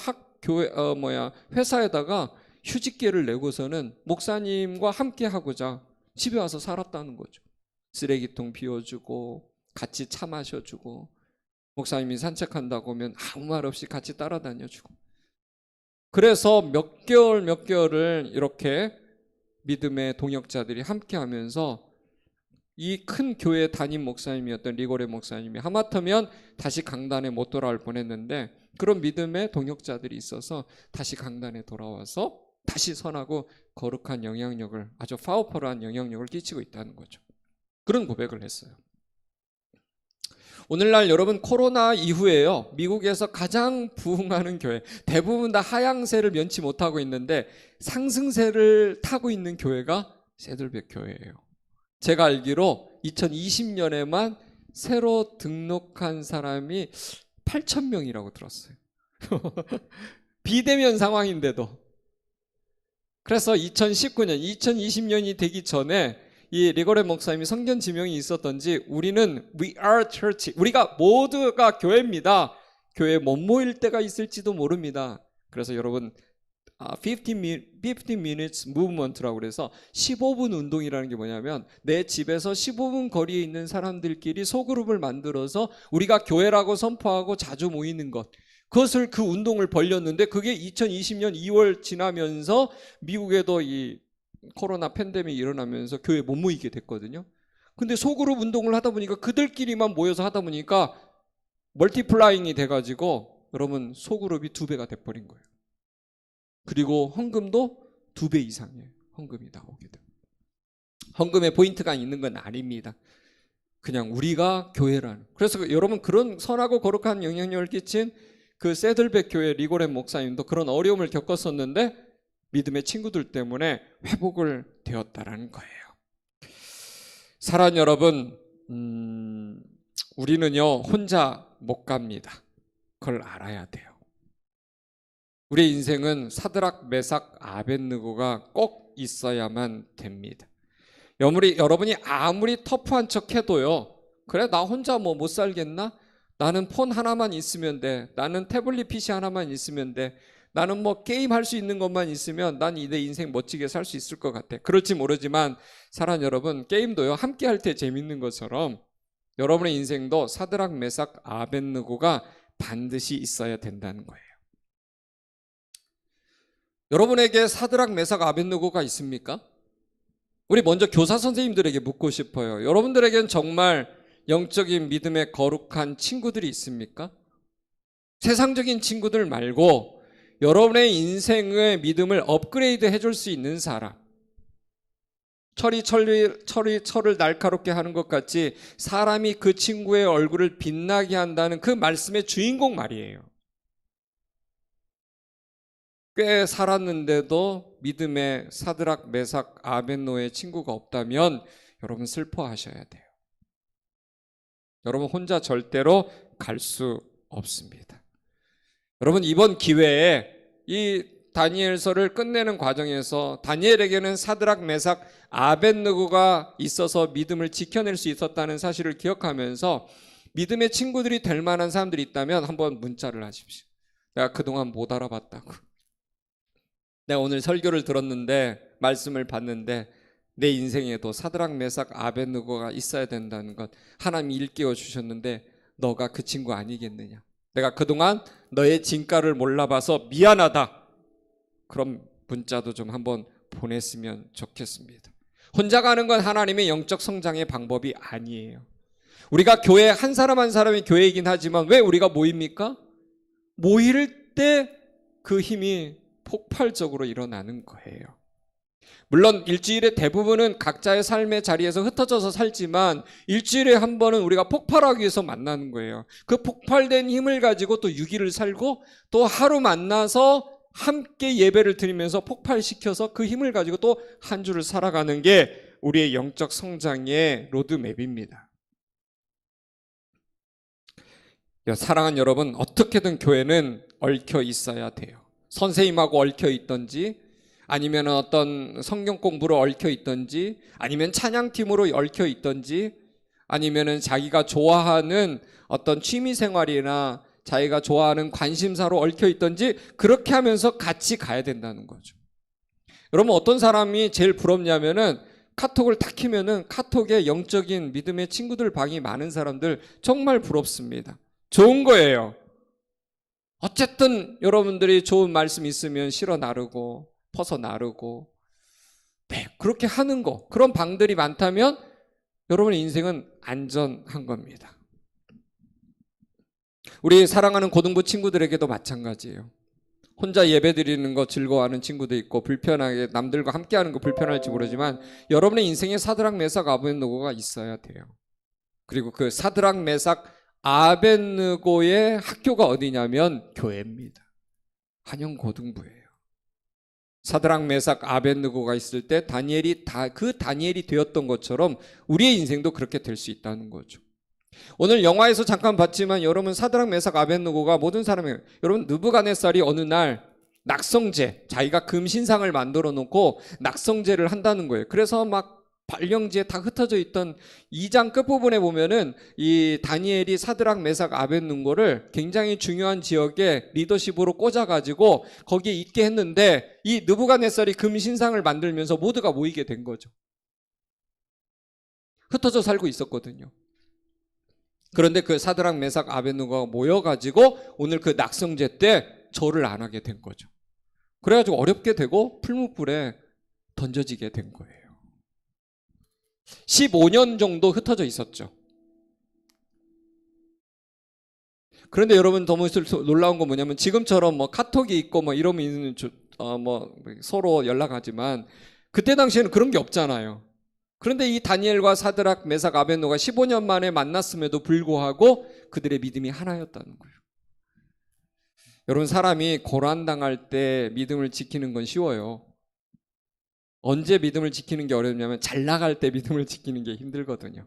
회사에다가 휴직계를 내고서는 목사님과 함께 하고자 집에 와서 살았다는 거죠. 쓰레기통 비워주고 같이 차 마셔주고, 목사님이 산책한다고 하면 아무 말 없이 같이 따라다녀주고, 그래서 몇 개월을 이렇게 믿음의 동역자들이 함께 하면서 이 큰 교회 담임 목사님이었던 릭 워렌 목사님이 하마터면 다시 강단에 못 돌아올 뻔했는데, 그런 믿음의 동역자들이 있어서 다시 강단에 돌아와서 다시 선하고 거룩한 영향력을, 아주 파워풀한 영향력을 끼치고 있다는 거죠. 그런 고백을 했어요. 오늘날 여러분, 코로나 이후에요, 미국에서 가장 부흥하는 교회, 대부분 다 하향세를 면치 못하고 있는데 상승세를 타고 있는 교회가 세들백 교회예요. 제가 알기로 2020년에만 새로 등록한 사람이 8,000명이라고 들었어요. 비대면 상황인데도. 그래서 2019년, 2020년이 되기 전에 이 리고렌 목사님이 성견 지명이 있었던지 우리는 We are church, 우리가 모두가 교회입니다. 교회에 못 모일 때가 있을지도 모릅니다. 그래서 여러분 15 minutes movement라고 그래서 15분 운동이라는 게 뭐냐면 내 집에서 15분 거리에 있는 사람들끼리 소그룹을 만들어서 우리가 교회라고 선포하고 자주 모이는 것, 그것을 그 운동을 벌였는데 그게 2020년 2월 지나면서 미국에도 이 코로나 팬데믹이 일어나면서 교회에 못 모이게 됐거든요. 근데 소그룹 운동을 하다 보니까 그들끼리만 모여서 하다 보니까 멀티플라잉이 돼가지고 여러분 소그룹이 2배가 돼버린 거예요. 그리고 헌금도 2배 이상의 헌금이 나오게 됩니다. 헌금에 포인트가 있는 건 아닙니다. 그냥 우리가 교회라는. 그래서 여러분 그런 선하고 거룩한 영향력을 끼친 그 세들백 교회 리고렌 목사님도 그런 어려움을 겪었었는데 믿음의 친구들 때문에 회복을 되었다라는 거예요. 사랑하는 여러분, 우리는요 혼자 못 갑니다. 그걸 알아야 돼요. 우리의 인생은 사드락, 메삭, 아벳느고가 꼭 있어야만 됩니다. 여러분이 아무리 터프한 척 해도요, 그래 나 혼자 뭐 못 살겠나? 나는 폰 하나만 있으면 돼. 나는 태블릿 PC 하나만 있으면 돼. 나는 뭐 게임 할 수 있는 것만 있으면 난 내 인생 멋지게 살 수 있을 것 같아. 그럴지 모르지만 사랑하는 여러분, 게임도요 함께 할 때 재밌는 것처럼 여러분의 인생도 사드락, 메삭, 아벳느고가 반드시 있어야 된다는 거예요. 여러분에게 사드락, 메삭, 아벳느고가 있습니까? 우리 먼저 교사 선생님들에게 묻고 싶어요. 여러분들에겐 정말 영적인 믿음의 거룩한 친구들이 있습니까? 세상적인 친구들 말고 여러분의 인생의 믿음을 업그레이드 해줄 수 있는 사람, 철을 날카롭게 하는 것 같이 사람이 그 친구의 얼굴을 빛나게 한다는 그 말씀의 주인공 말이에요. 꽤 살았는데도 믿음의 사드락, 메삭, 아벳노의 친구가 없다면 여러분 슬퍼하셔야 돼요. 여러분 혼자 절대로 갈 수 없습니다. 여러분 이번 기회에 이 다니엘서를 끝내는 과정에서 다니엘에게는 사드락, 메삭, 아벳느고가 있어서 믿음을 지켜낼 수 있었다는 사실을 기억하면서 믿음의 친구들이 될 만한 사람들이 있다면 한번 문자를 하십시오. 내가 그동안 못 알아봤다고. 내가 오늘 설교를 들었는데 말씀을 봤는데 내 인생에도 사드락, 메삭, 아벳느고가 있어야 된다는 것 하나님이 일깨워 주셨는데 너가 그 친구 아니겠느냐? 내가 그동안 너의 진가를 몰라봐서 미안하다. 그럼 문자도 좀 한번 보냈으면 좋겠습니다. 혼자 가는 건 하나님의 영적 성장의 방법이 아니에요. 우리가 교회 한 사람 한 사람이 교회이긴 하지만 왜 우리가 모입니까? 모일 때 그 힘이 폭발적으로 일어나는 거예요. 물론 일주일의 대부분은 각자의 삶의 자리에서 흩어져서 살지만 일주일에 한 번은 우리가 폭발하기 위해서 만나는 거예요. 그 폭발된 힘을 가지고 또 6일을 살고 또 하루 만나서 함께 예배를 드리면서 폭발시켜서 그 힘을 가지고 또 한 주를 살아가는 게 우리의 영적 성장의 로드맵입니다. 사랑하는 여러분, 어떻게든 교회는 얽혀 있어야 돼요. 선생님하고 얽혀 있든지 아니면 어떤 성경 공부로 얽혀 있든지 아니면 찬양팀으로 얽혀 있든지 아니면 자기가 좋아하는 어떤 취미 생활이나 자기가 좋아하는 관심사로 얽혀 있든지 그렇게 하면서 같이 가야 된다는 거죠. 여러분 어떤 사람이 제일 부럽냐면은 카톡을 탁 키면은 카톡에 영적인 믿음의 친구들 방이 많은 사람들 정말 부럽습니다. 좋은 거예요. 어쨌든 여러분들이 좋은 말씀 있으면 실어 나르고 퍼서 나르고 그렇게 하는 거, 그런 방들이 많다면 여러분의 인생은 안전한 겁니다. 우리 사랑하는 고등부 친구들에게도 마찬가지예요. 혼자 예배 드리는 거 즐거워하는 친구도 있고 불편하게 남들과 함께하는 거 불편할지 모르지만 여러분의 인생에 사드락, 메삭, 아벳느고가 있어야 돼요. 그리고 그 사드락, 메삭, 아벳느고의 학교가 어디냐면 교회입니다. 한영 고등부예요. 사드락, 메삭, 아벳느고가 있을 때 다니엘이 그 다니엘이 되었던 것처럼 우리의 인생도 그렇게 될 수 있다는 거죠. 오늘 영화에서 잠깐 봤지만 여러분 사드락, 메삭, 아벳느고가 모든 사람이 여러분 느부갓네살이 어느 날 낙성제, 자기가 금 신상을 만들어 놓고 낙성제를 한다는 거예요. 그래서 막 발령지에 다 흩어져 있던 2장 끝부분에 보면은 이 다니엘이 사드락, 메삭, 아벳느고를 굉장히 중요한 지역에 리더십으로 꽂아가지고 거기에 있게 했는데 이 느부갓네살이 금 신상을 만들면서 모두가 모이게 된 거죠. 흩어져 살고 있었거든요. 그런데 그 사드락, 메삭, 아벳느고가 모여가지고 오늘 그 낙성제 때 절을 안 하게 된 거죠. 그래가지고 어렵게 되고 풀무불에 던져지게 된 거예요. 15년 정도 흩어져 있었죠. 그런데 여러분 너무 놀라운 건 뭐냐면 지금처럼 뭐 카톡이 있고 뭐 이러면 뭐 서로 연락하지만 그때 당시에는 그런 게 없잖아요. 그런데 이 다니엘과 사드락, 메삭, 아벳느고가 15년 만에 만났음에도 불구하고 그들의 믿음이 하나였다는 거예요. 여러분 사람이 고난당할 때 믿음을 지키는 건 쉬워요. 언제 믿음을 지키는 게 어렵냐면 잘 나갈 때 믿음을 지키는 게 힘들거든요.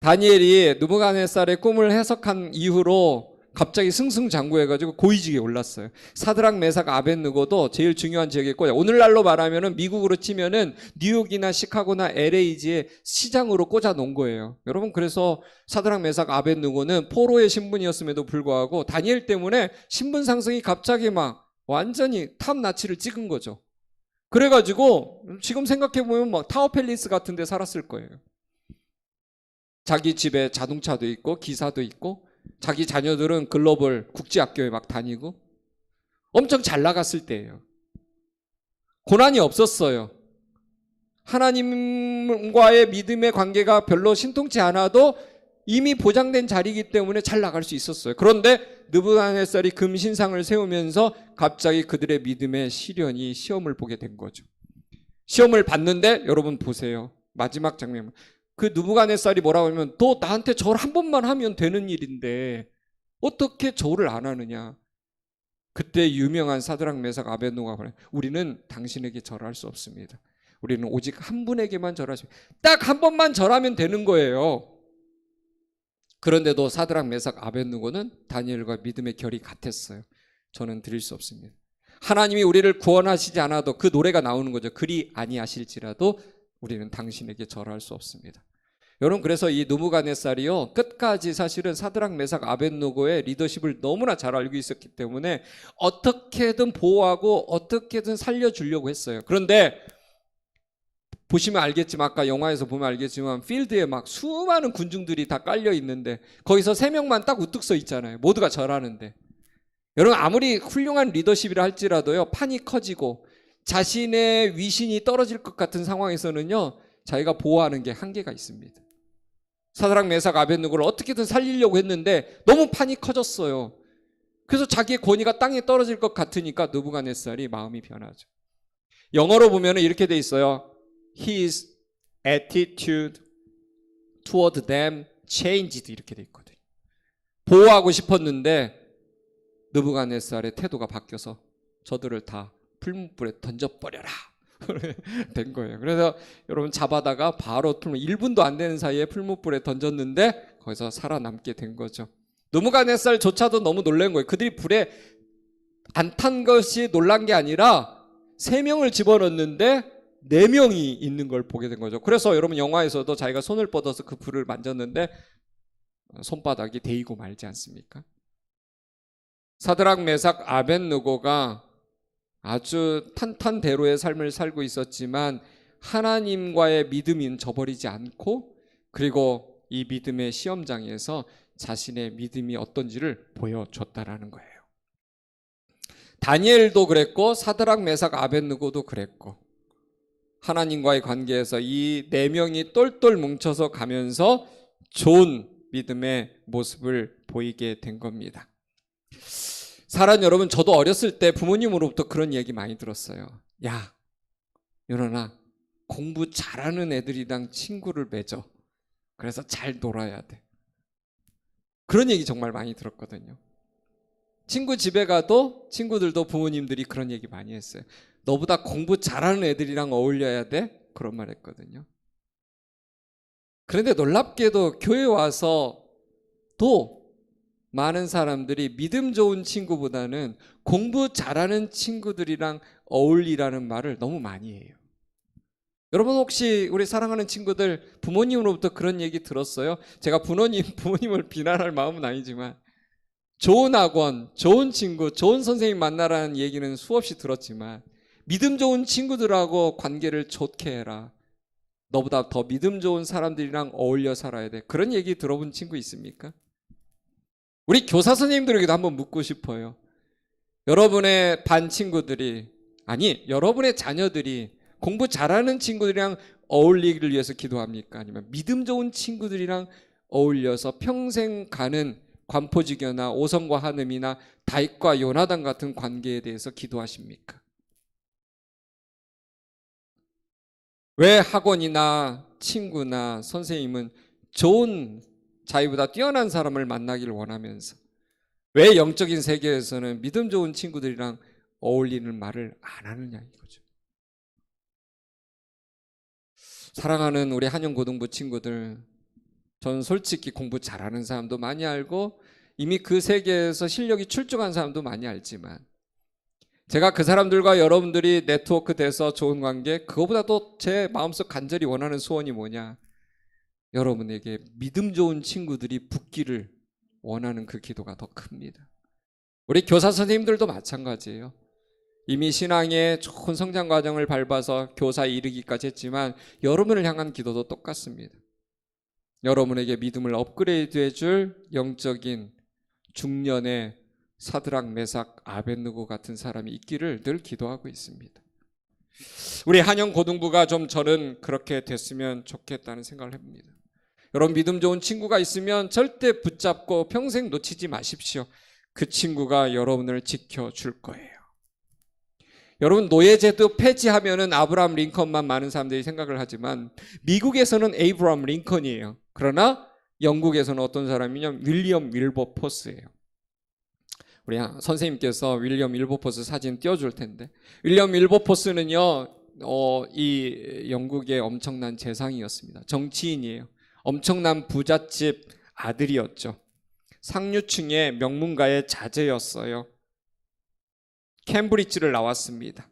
다니엘이 느부갓네살의 꿈을 해석한 이후로 갑자기 승승장구해가지고 고위직에 올랐어요. 사드락, 메삭, 아벳느고도 제일 중요한 지역에 있고 오늘날로 말하면은 미국으로 치면은 뉴욕이나 시카고나 LA지의 시장으로 꽂아 놓은 거예요. 여러분 그래서 사드락, 메삭, 아벳느고는 포로의 신분이었음에도 불구하고 다니엘 때문에 신분 상승이 갑자기 막 완전히 탑나치를 찍은 거죠. 그래가지고 지금 생각해보면 막 타워팰리스 같은 데 살았을 거예요. 자기 집에 자동차도 있고 기사도 있고 자기 자녀들은 글로벌 국제학교에 막 다니고 엄청 잘 나갔을 때예요. 고난이 없었어요. 하나님과의 믿음의 관계가 별로 신통치 않아도 이미 보장된 자리이기 때문에 잘 나갈 수 있었어요. 그런데 느부갓네살이 금 신상을 세우면서 갑자기 그들의 믿음의 시련이 시험을 보게 된 거죠. 시험을 봤는데 여러분 보세요. 마지막 장면. 그 느부갓네살이 뭐라고 하면 너 나한테 절 한 번만 하면 되는 일인데 어떻게 절을 안 하느냐. 그때 유명한 사드락, 메삭, 아벳느고가 말해요. 우리는 당신에게 절할 수 없습니다. 우리는 오직 한 분에게만 절하십니다. 딱 한 번만 절하면 되는 거예요. 그런데도 사드락, 메삭, 아벳느고는 다니엘과 믿음의 결이 같았어요. 저는 드릴 수 없습니다. 하나님이 우리를 구원하시지 않아도 그 노래가 나오는 거죠. 그리 아니하실지라도 우리는 당신에게 절할 수 없습니다. 여러분 그래서 이 느부갓네살이요 끝까지 사실은 사드락, 메삭, 아벳느고의 리더십을 너무나 잘 알고 있었기 때문에 어떻게든 보호하고 어떻게든 살려주려고 했어요. 그런데 보시면 알겠지만 아까 영화에서 보면 알겠지만 필드에 막 수많은 군중들이 다 깔려 있는데 거기서 3명만 딱 우뚝 서 있잖아요. 모두가 절하는데 여러분 아무리 훌륭한 리더십이라 할지라도요 판이 커지고 자신의 위신이 떨어질 것 같은 상황에서는요 자기가 보호하는 게 한계가 있습니다. 사드락, 메삭, 아벳느고를 어떻게든 살리려고 했는데 너무 판이 커졌어요. 그래서 자기의 권위가 땅에 떨어질 것 같으니까 느부갓네살이 마음이 변하죠. 영어로 보면 이렇게 돼 있어요. His attitude toward them changed 이렇게 돼 있거든요. 보호하고 싶었는데 느부갓네살의 태도가 바뀌어서 저들을 다 풀무불에 던져버려라 된 거예요. 그래서 여러분 잡아다가 바로 1분도 안 되는 사이에 풀무불에 던졌는데 거기서 살아남게 된 거죠. 느부갓네살조차도 너무 놀란 거예요. 그들이 불에 안 탄 것이 놀란 게 아니라 3명을 집어넣는데 4명이 있는 걸 보게 된 거죠. 그래서 여러분 영화에서도 자기가 손을 뻗어서 그 불을 만졌는데 손바닥이 데이고 말지 않습니까? 사드락, 메삭, 아벳느고가 아주 탄탄대로의 삶을 살고 있었지만 하나님과의 믿음은 저버리지 않고 그리고 이 믿음의 시험장에서 자신의 믿음이 어떤지를 보여줬다라는 거예요. 다니엘도 그랬고 사드락, 메삭, 아벳느고도 그랬고 하나님과의 관계에서 이 4명이 똘똘 뭉쳐서 가면서 좋은 믿음의 모습을 보이게 된 겁니다. 사랑 여러분, 저도 어렸을 때 부모님으로부터 그런 얘기 많이 들었어요. 야, 연원아, 공부 잘하는 애들이랑 친구를 맺어. 그래서 잘 놀아야 돼. 그런 얘기 정말 많이 들었거든요. 친구 집에 가도 친구들도 부모님들이 그런 얘기 많이 했어요. 너보다 공부 잘하는 애들이랑 어울려야 돼? 그런 말 했거든요. 그런데 놀랍게도 교회 와서 또 많은 사람들이 믿음 좋은 친구보다는 공부 잘하는 친구들이랑 어울리라는 말을 너무 많이 해요. 여러분 혹시 우리 사랑하는 친구들 부모님으로부터 그런 얘기 들었어요? 제가 부모님을 비난할 마음은 아니지만 좋은 학원, 좋은 친구, 좋은 선생님 만나라는 얘기는 수없이 들었지만 믿음 좋은 친구들하고 관계를 좋게 해라. 너보다 더 믿음 좋은 사람들이랑 어울려 살아야 돼. 그런 얘기 들어본 친구 있습니까? 우리 교사 선생님들에게도 한번 묻고 싶어요. 여러분의 반 친구들이, 아니 여러분의 자녀들이 공부 잘하는 친구들이랑 어울리기를 위해서 기도합니까? 아니면 믿음 좋은 친구들이랑 어울려서 평생 가는 관포지교나 오성과 한음이나 다윗과 요나단 같은 관계에 대해서 기도하십니까? 왜 학원이나 친구나 선생님은 좋은 자기보다 뛰어난 사람을 만나기를 원하면서 왜 영적인 세계에서는 믿음 좋은 친구들이랑 어울리는 말을 안 하느냐 이거죠. 사랑하는 우리 한영고등부 친구들, 전 솔직히 공부 잘하는 사람도 많이 알고 이미 그 세계에서 실력이 출중한 사람도 많이 알지만 제가 그 사람들과 여러분들이 네트워크 돼서 좋은 관계, 그거보다도 제 마음속 간절히 원하는 소원이 뭐냐? 여러분에게 믿음 좋은 친구들이 붙기를 원하는 그 기도가 더 큽니다. 우리 교사 선생님들도 마찬가지예요. 이미 신앙의 좋은 성장 과정을 밟아서 교사에 이르기까지 했지만 여러분을 향한 기도도 똑같습니다. 여러분에게 믿음을 업그레이드 해줄 영적인 중년의 사드락, 메삭, 아벳느고 같은 사람이 있기를 늘 기도하고 있습니다. 우리 한영고등부가 좀 저는 그렇게 됐으면 좋겠다는 생각을 해봅니다. 여러분 믿음 좋은 친구가 있으면 절대 붙잡고 평생 놓치지 마십시오. 그 친구가 여러분을 지켜줄 거예요. 여러분 노예제도 폐지하면은 아브라함 링컨만 많은 사람들이 생각을 하지만 미국에서는 에이브라함 링컨이에요. 그러나 영국에서는 어떤 사람이냐면 윌리엄 윌버포스예요. 우리 선생님께서 윌리엄 윌버포스 사진 띄워줄 텐데 윌리엄 윌버포스는요 이 영국의 엄청난 재상이었습니다. 정치인이에요. 엄청난 부잣집 아들이었죠. 상류층의 명문가의 자제였어요. 캠브리지를 나왔습니다.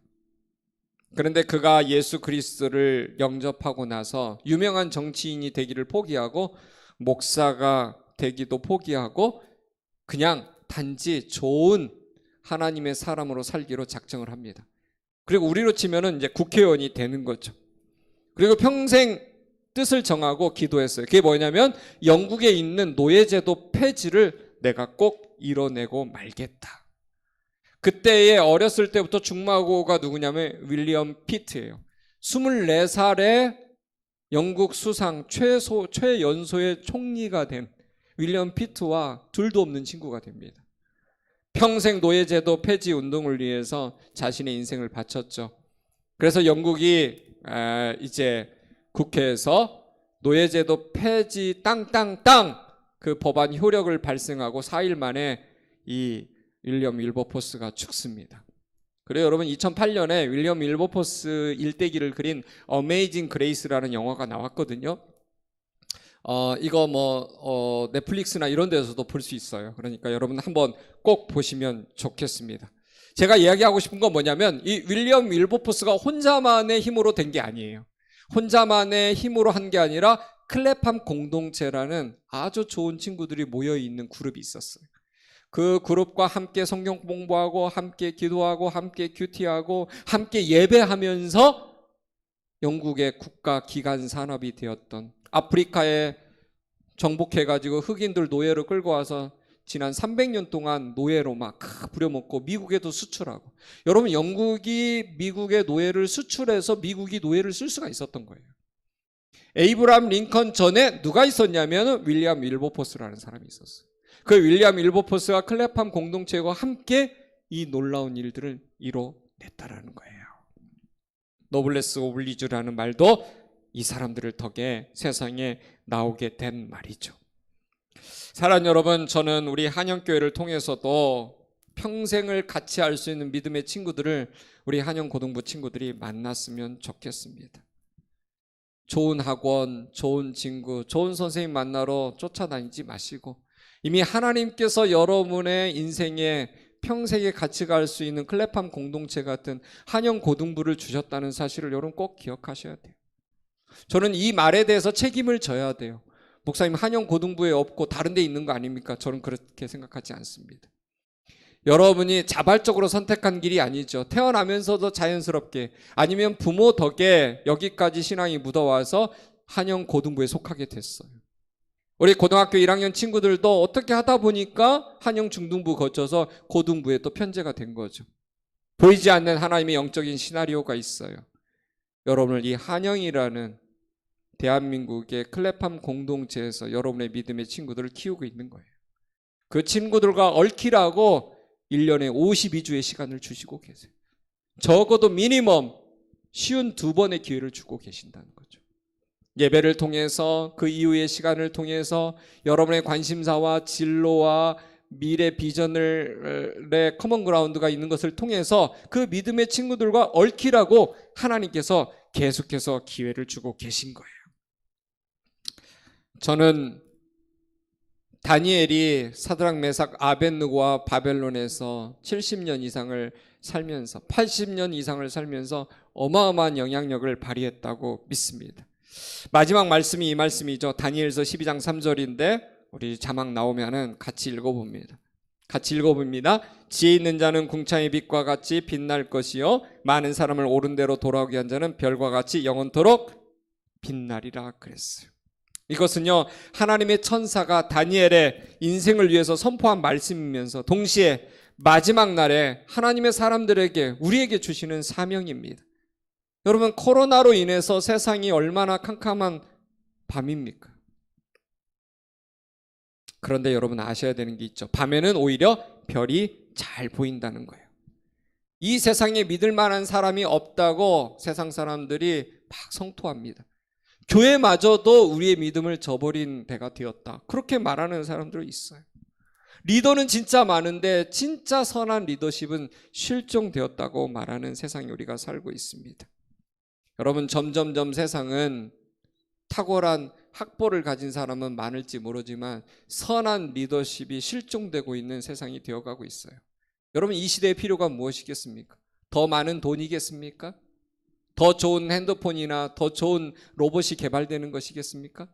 그런데 그가 예수 그리스도를 영접하고 나서 유명한 정치인이 되기를 포기하고 목사가 되기도 포기하고 그냥 단지 좋은 하나님의 사람으로 살기로 작정을 합니다. 그리고 우리로 치면은 이제 국회의원이 되는 거죠. 그리고 평생 뜻을 정하고 기도했어요. 그게 뭐냐면 영국에 있는 노예제도 폐지를 내가 꼭 이뤄내고 말겠다. 그때의 어렸을 때부터 중마고가 누구냐면 윌리엄 피트예요. 24살에 영국 수상 최연소의 총리가 된 윌리엄 피트와 둘도 없는 친구가 됩니다. 평생 노예제도 폐지 운동을 위해서 자신의 인생을 바쳤죠. 그래서 영국이 이제 국회에서 노예제도 폐지 땅땅땅 그 법안 효력을 발생하고 4일 만에 이 윌리엄 윌버포스가 죽습니다. 그래서 여러분 2008년에 윌리엄 윌버포스 일대기를 그린 어메이징 그레이스라는 영화가 나왔거든요. 이거 넷플릭스나 이런 데서도 볼 수 있어요. 그러니까 여러분 한번 꼭 보시면 좋겠습니다. 제가 이야기하고 싶은 건 뭐냐면 이 윌리엄 윌버포스가 혼자만의 힘으로 된 게 아니에요. 혼자만의 힘으로 한 게 아니라 클랩함 공동체라는 아주 좋은 친구들이 모여 있는 그룹이 있었어요. 그 그룹과 함께 성경 공부하고 함께 기도하고 함께 큐티하고 함께 예배하면서 영국의 국가 기관 산업이 되었던 아프리카에 정복해가지고 흑인들 노예로 끌고 와서 지난 300년 동안 노예로 막 부려먹고 미국에도 수출하고 여러분 영국이 미국의 노예를 수출해서 미국이 노예를 쓸 수가 있었던 거예요. 에이브라함 링컨 전에 누가 있었냐면 윌리엄 윌버포스라는 사람이 있었어요. 그 윌리엄 윌버포스가 클랩함 공동체와 함께 이 놀라운 일들을 이뤄냈다라는 거예요. 노블레스 오블리주라는 말도 이 사람들을 덕에 세상에 나오게 된 말이죠. 사랑하는 여러분, 저는 우리 한영교회를 통해서도 평생을 같이 할 수 있는 믿음의 친구들을 우리 한영고등부 친구들이 만났으면 좋겠습니다. 좋은 학원, 좋은 친구, 좋은 선생님 만나러 쫓아다니지 마시고 이미 하나님께서 여러분의 인생에 평생에 같이 갈 수 있는 클레팜 공동체 같은 한영 고등부를 주셨다는 사실을 여러분 꼭 기억하셔야 돼요. 저는 이 말에 대해서 책임을 져야 돼요. 목사님, 한영 고등부에 없고 다른 데 있는 거 아닙니까? 저는 그렇게 생각하지 않습니다. 여러분이 자발적으로 선택한 길이 아니죠. 태어나면서도 자연스럽게, 아니면 부모 덕에 여기까지 신앙이 묻어와서 한영 고등부에 속하게 됐어요. 우리 고등학교 1학년 친구들도 어떻게 하다 보니까 한영 중등부 거쳐서 고등부에 또 편제가 된 거죠. 보이지 않는 하나님의 영적인 시나리오가 있어요. 여러분을 이 한영이라는 대한민국의 클레팜 공동체에서 여러분의 믿음의 친구들을 키우고 있는 거예요. 그 친구들과 얽히라고 1년에 52주의 시간을 주시고 계세요. 적어도 미니멈 쉬운 2번의 기회를 주고 계신다는 거죠. 예배를 통해서, 그 이후의 시간을 통해서 여러분의 관심사와 진로와 미래 비전의 커먼 그라운드가 있는 것을 통해서 그 믿음의 친구들과 얽히라고 하나님께서 계속해서 기회를 주고 계신 거예요. 저는 다니엘이 사드락, 메삭, 아벳느고와 바벨론에서 70년 이상을 살면서, 80년 이상을 살면서 어마어마한 영향력을 발휘했다고 믿습니다. 마지막 말씀이 이 말씀이죠. 다니엘서 12장 3절인데 우리 자막 나오면은 같이 읽어봅니다. 지혜 있는 자는 궁창의 빛과 같이 빛날 것이요 많은 사람을 옳은 대로 돌아오게 한 자는 별과 같이 영원토록 빛나리라 그랬어요. 이것은요, 하나님의 천사가 다니엘의 인생을 위해서 선포한 말씀이면서 동시에 마지막 날에 하나님의 사람들에게, 우리에게 주시는 사명입니다. 여러분, 코로나로 인해서 세상이 얼마나 캄캄한 밤입니까? 그런데 여러분 아셔야 되는 게 있죠. 밤에는 오히려 별이 잘 보인다는 거예요. 이 세상에 믿을 만한 사람이 없다고 세상 사람들이 막 성토합니다. 교회마저도 우리의 믿음을 저버린 데가 되었다, 그렇게 말하는 사람들이 있어요. 리더는 진짜 많은데 진짜 선한 리더십은 실종되었다고 말하는 세상에 우리가 살고 있습니다. 여러분, 점점점 세상은 탁월한 학벌을 가진 사람은 많을지 모르지만 선한 리더십이 실종되고 있는 세상이 되어가고 있어요. 여러분, 이 시대의 필요가 무엇이겠습니까? 더 많은 돈이겠습니까? 더 좋은 핸드폰이나 더 좋은 로봇이 개발되는 것이겠습니까?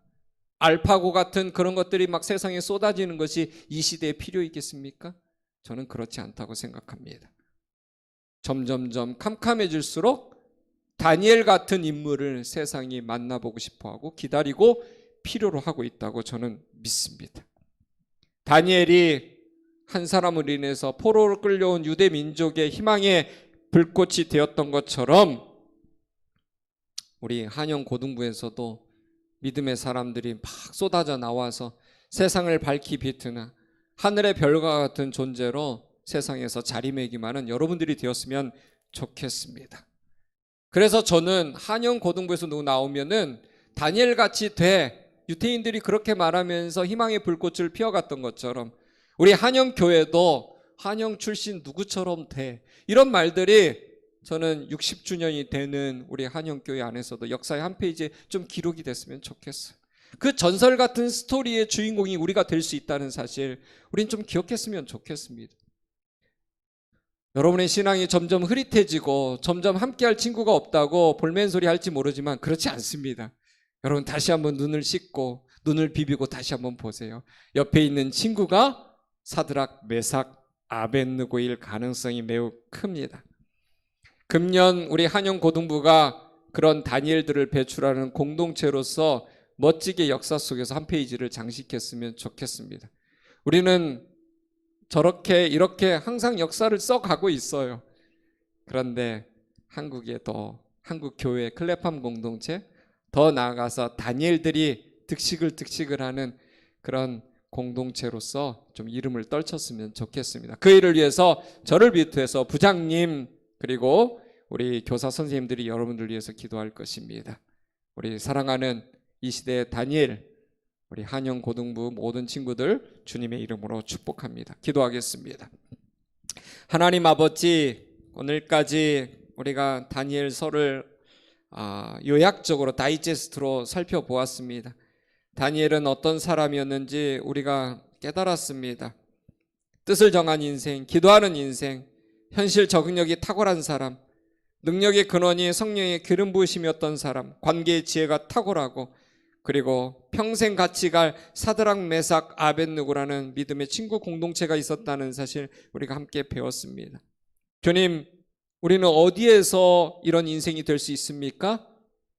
알파고 같은 그런 것들이 막 세상에 쏟아지는 것이 이 시대의 필요이겠습니까? 저는 그렇지 않다고 생각합니다. 점점점 캄캄해질수록 다니엘 같은 인물을 세상이 만나보고 싶어하고 기다리고 필요로 하고 있다고 저는 믿습니다. 다니엘이 한 사람을 인해서 포로로 끌려온 유대 민족의 희망의 불꽃이 되었던 것처럼 우리 한영 고등부에서도 믿음의 사람들이 막 쏟아져 나와서 세상을 밝히 비트는 하늘의 별과 같은 존재로 세상에서 자리매김하는 여러분들이 되었으면 좋겠습니다. 그래서 저는 한영 고등부에서 누구 나오면은 다니엘 같이 돼, 유태인들이 그렇게 말하면서 희망의 불꽃을 피워갔던 것처럼 우리 한영 교회도 한영 출신 누구처럼 돼, 이런 말들이 저는 60주년이 되는 우리 한영교회 안에서도 역사의 한 페이지에 좀 기록이 됐으면 좋겠어요. 그 전설 같은 스토리의 주인공이 우리가 될 수 있다는 사실, 우린 좀 기억했으면 좋겠습니다. 여러분의 신앙이 점점 흐릿해지고 점점 함께할 친구가 없다고 볼멘소리 할지 모르지만 그렇지 않습니다. 여러분, 다시 한번 눈을 씻고 눈을 비비고 다시 한번 보세요. 옆에 있는 친구가 사드락, 메삭, 아벳느고일 가능성이 매우 큽니다. 금년 우리 한영 고등부가 그런 다니엘들을 배출하는 공동체로서 멋지게 역사 속에서 한 페이지를 장식했으면 좋겠습니다. 우리는 저렇게 이렇게 항상 역사를 써가고 있어요. 그런데 한국에도 한국 교회 클레팜 공동체, 더 나아가서 다니엘들이 득식을 하는 그런 공동체로서 좀 이름을 떨쳤으면 좋겠습니다. 그 일을 위해서 저를 비롯해서 부장님 그리고 우리 교사 선생님들이 여러분들 위해서 기도할 것입니다. 우리 사랑하는 이 시대의 다니엘, 우리 한영 고등부 모든 친구들 주님의 이름으로 축복합니다. 기도하겠습니다. 하나님 아버지, 오늘까지 우리가 다니엘서를 요약적으로 다이제스트로 살펴보았습니다. 다니엘은 어떤 사람이었는지 우리가 깨달았습니다. 뜻을 정한 인생, 기도하는 인생, 현실 적응력이 탁월한 사람, 능력의 근원이 성령의 기름 부으심이었던 사람, 관계의 지혜가 탁월하고 그리고 평생 같이 갈 사드락, 메삭, 아벳느고라는 믿음의 친구 공동체가 있었다는 사실 우리가 함께 배웠습니다. 주님, 우리는 어디에서 이런 인생이 될 수 있습니까?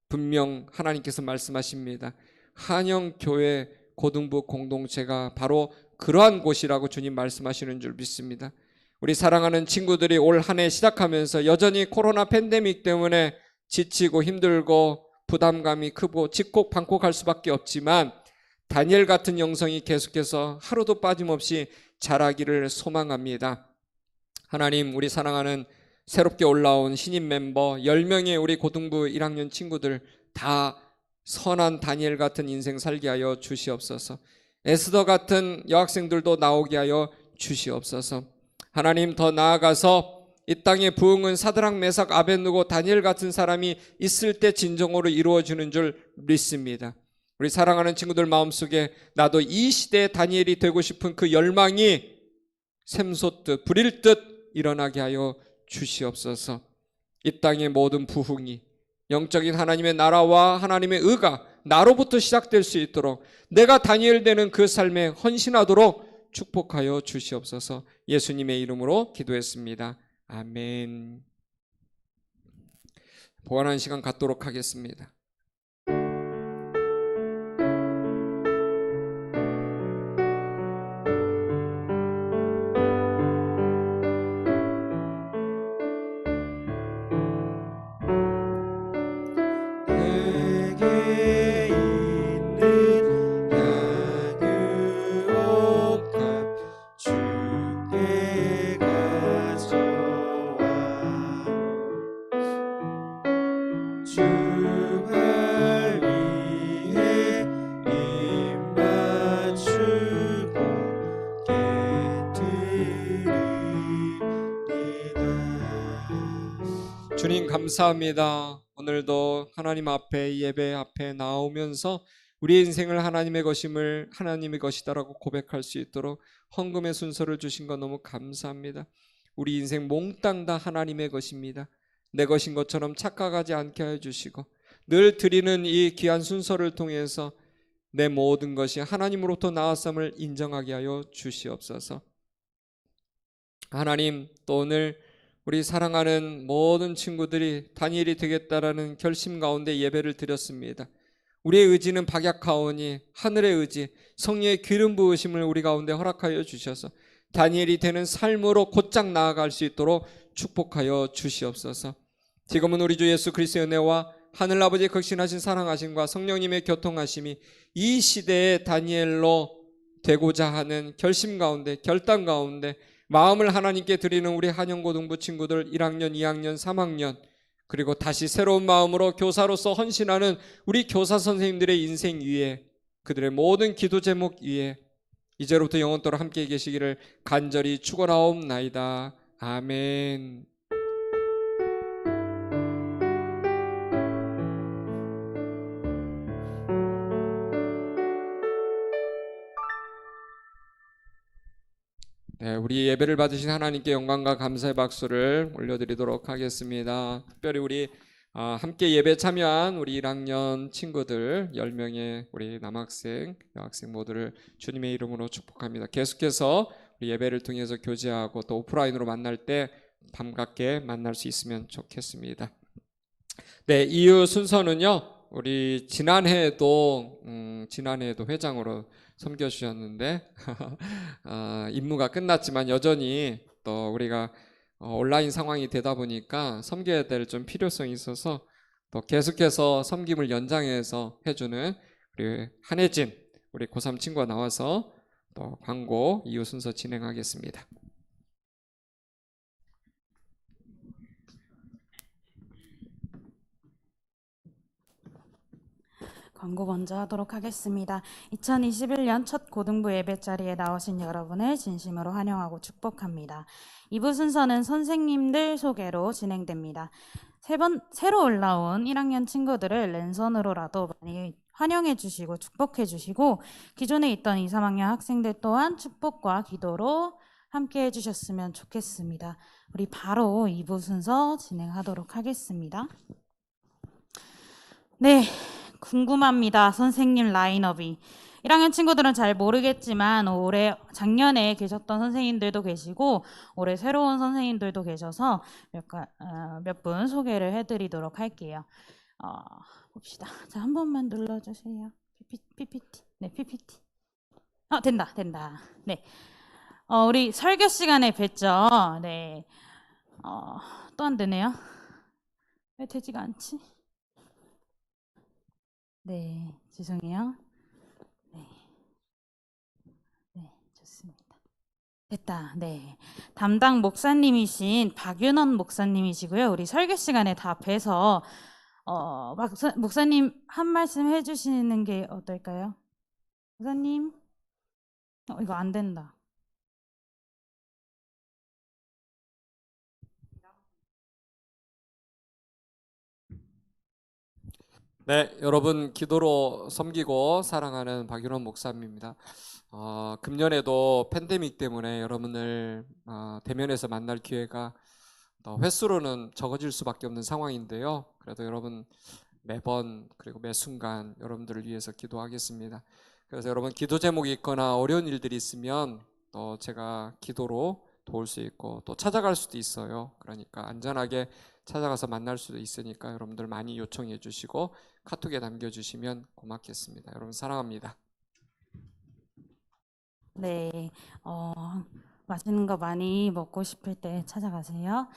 분명 하나님께서 말씀하십니다. 한영교회 고등부 공동체가 바로 그러한 곳이라고 주님 말씀하시는 줄 믿습니다. 우리 사랑하는 친구들이 올 한 해 시작하면서 여전히 코로나 팬데믹 때문에 지치고 힘들고 부담감이 크고 직콕방콕할 수밖에 없지만 다니엘 같은 영성이 계속해서 하루도 빠짐없이 자라기를 소망합니다. 하나님, 우리 사랑하는 새롭게 올라온 신입 멤버 10명의 우리 고등부 1학년 친구들 다 선한 다니엘 같은 인생 살게 하여 주시옵소서. 에스더 같은 여학생들도 나오게 하여 주시옵소서. 하나님, 더 나아가서 이 땅의 부흥은 사드락, 메삭, 아벳느고, 다니엘 같은 사람이 있을 때 진정으로 이루어지는 줄 믿습니다. 우리 사랑하는 친구들 마음속에 나도 이 시대의 다니엘이 되고 싶은 그 열망이 샘솟듯 불일 듯 일어나게 하여 주시옵소서. 이 땅의 모든 부흥이 영적인 하나님의 나라와 하나님의 의가 나로부터 시작될 수 있도록 내가 다니엘 되는 그 삶에 헌신하도록 축복하여 주시옵소서. 예수님의 이름으로 기도했습니다. 아멘. 보관하는 시간 갖도록 하겠습니다. 내게 있는 양의 옷값 주께 가져와 주말 위해 입 맞추고 깨뜨리리다. 주님 감사합니다. 오늘도 하나님 앞에 예배 앞에 나오면서 우리의 인생을 하나님의 것임을 하나님의 것이다라고 고백할 수 있도록 헌금의 순서를 주신 것 너무 감사합니다. 우리 인생 몽땅 다 하나님의 것입니다. 내 것인 것처럼 착각하지 않게 해주시고 늘 드리는 이 귀한 순서를 통해서 내 모든 것이 하나님으로부터 나왔음을 인정하게 하여 주시옵소서. 하나님, 또 오늘 우리 사랑하는 모든 친구들이 다니엘이 되겠다라는 결심 가운데 예배를 드렸습니다. 우리의 의지는 박약하오니 하늘의 의지, 성령의 기름 부으심을 우리 가운데 허락하여 주셔서 다니엘이 되는 삶으로 곧장 나아갈 수 있도록 축복하여 주시옵소서. 지금은 우리 주 예수 그리스도의 은혜와 하늘아버지의 극신하신 사랑하심과 성령님의 교통하심이 이 시대의 다니엘로 되고자 하는 결심 가운데, 결단 가운데 마음을 하나님께 드리는 우리 한영고등부 친구들 1학년, 2학년, 3학년 그리고 다시 새로운 마음으로 교사로서 헌신하는 우리 교사 선생님들의 인생 위에 그들의 모든 기도 제목 위에 이제로부터 영원토록 함께 계시기를 간절히 축원하옵나이다. 아멘. 네, 우리 예배를 받으신 하나님께 영광과 감사의 박수를 올려드리도록 하겠습니다. 특별히 우리 함께 예배 참여한 우리 1학년 친구들 10명의 우리 남학생, 여학생 모두를 주님의 이름으로 축복합니다. 계속해서 우리 예배를 통해서 교제하고 또 오프라인으로 만날 때 반갑게 만날 수 있으면 좋겠습니다. 네, 이후 순서는요. 우리 지난해에도 회장으로 섬겨주셨는데 임무가 끝났지만 여전히 또 우리가 온라인 상황이 되다 보니까 섬겨야 될 좀 필요성이 있어서 또 계속해서 섬김을 연장해서 해주는 우리 한혜진 우리 고3 친구가 나와서 또 광고 이후 순서 진행하겠습니다. 광고 먼저 하도록 하겠습니다. 2021년 첫 고등부 예배 자리에 나오신 여러분을 진심으로 환영하고 축복합니다. 2부 순서는 선생님들 소개로 진행됩니다. 새로 올라온 1학년 친구들을 랜선으로라도 많이 환영해 주시고 축복해 주시고 기존에 있던 2, 3학년 학생들 또한 축복과 기도로 함께 해주셨으면 좋겠습니다. 우리 바로 2부 순서 진행하도록 하겠습니다. 네, 궁금합니다. 선생님 라인업이. 1학년 친구들은 잘 모르겠지만 올해 작년에 계셨던 선생님들도 계시고 올해 새로운 선생님들도 계셔서 몇 분 소개를 해드리도록 할게요. 봅시다. 자, 한 번만 눌러주세요. PPT. 네, PPT. 된다. 네. 우리 설교 시간에 뵀죠. 네. 또 안 되네요. 왜 되지가 않지? 네, 죄송해요. 네, 좋습니다. 됐다. 네. 담당 목사님이신 박윤원 목사님이시고요. 우리 설교 시간에 다 뵈서 목사님 한 말씀 해주시는 게 어떨까요? 목사님, 이거 안 된다. 네, 여러분 기도로 섬기고 사랑하는 박윤원 목사님입니다. 금년에도 팬데믹 때문에 여러분을 대면에서 만날 기회가 횟수로는 적어질 수밖에 없는 상황인데요. 그래도 여러분 매번 그리고 매 순간 여러분들을 위해서 기도하겠습니다. 그래서 여러분 기도 제목이 있거나 어려운 일들이 있으면 또 제가 기도로 도울 수 있고 또 찾아갈 수도 있어요. 그러니까 안전하게 찾아가서 만날 수도 있으니까 여러분들 많이 요청해 주시고 카톡에 남겨주시면 고맙겠습니다. 여러분 사랑합니다. 네, 맛있는 거 많이 먹고 싶을 때 찾아가세요.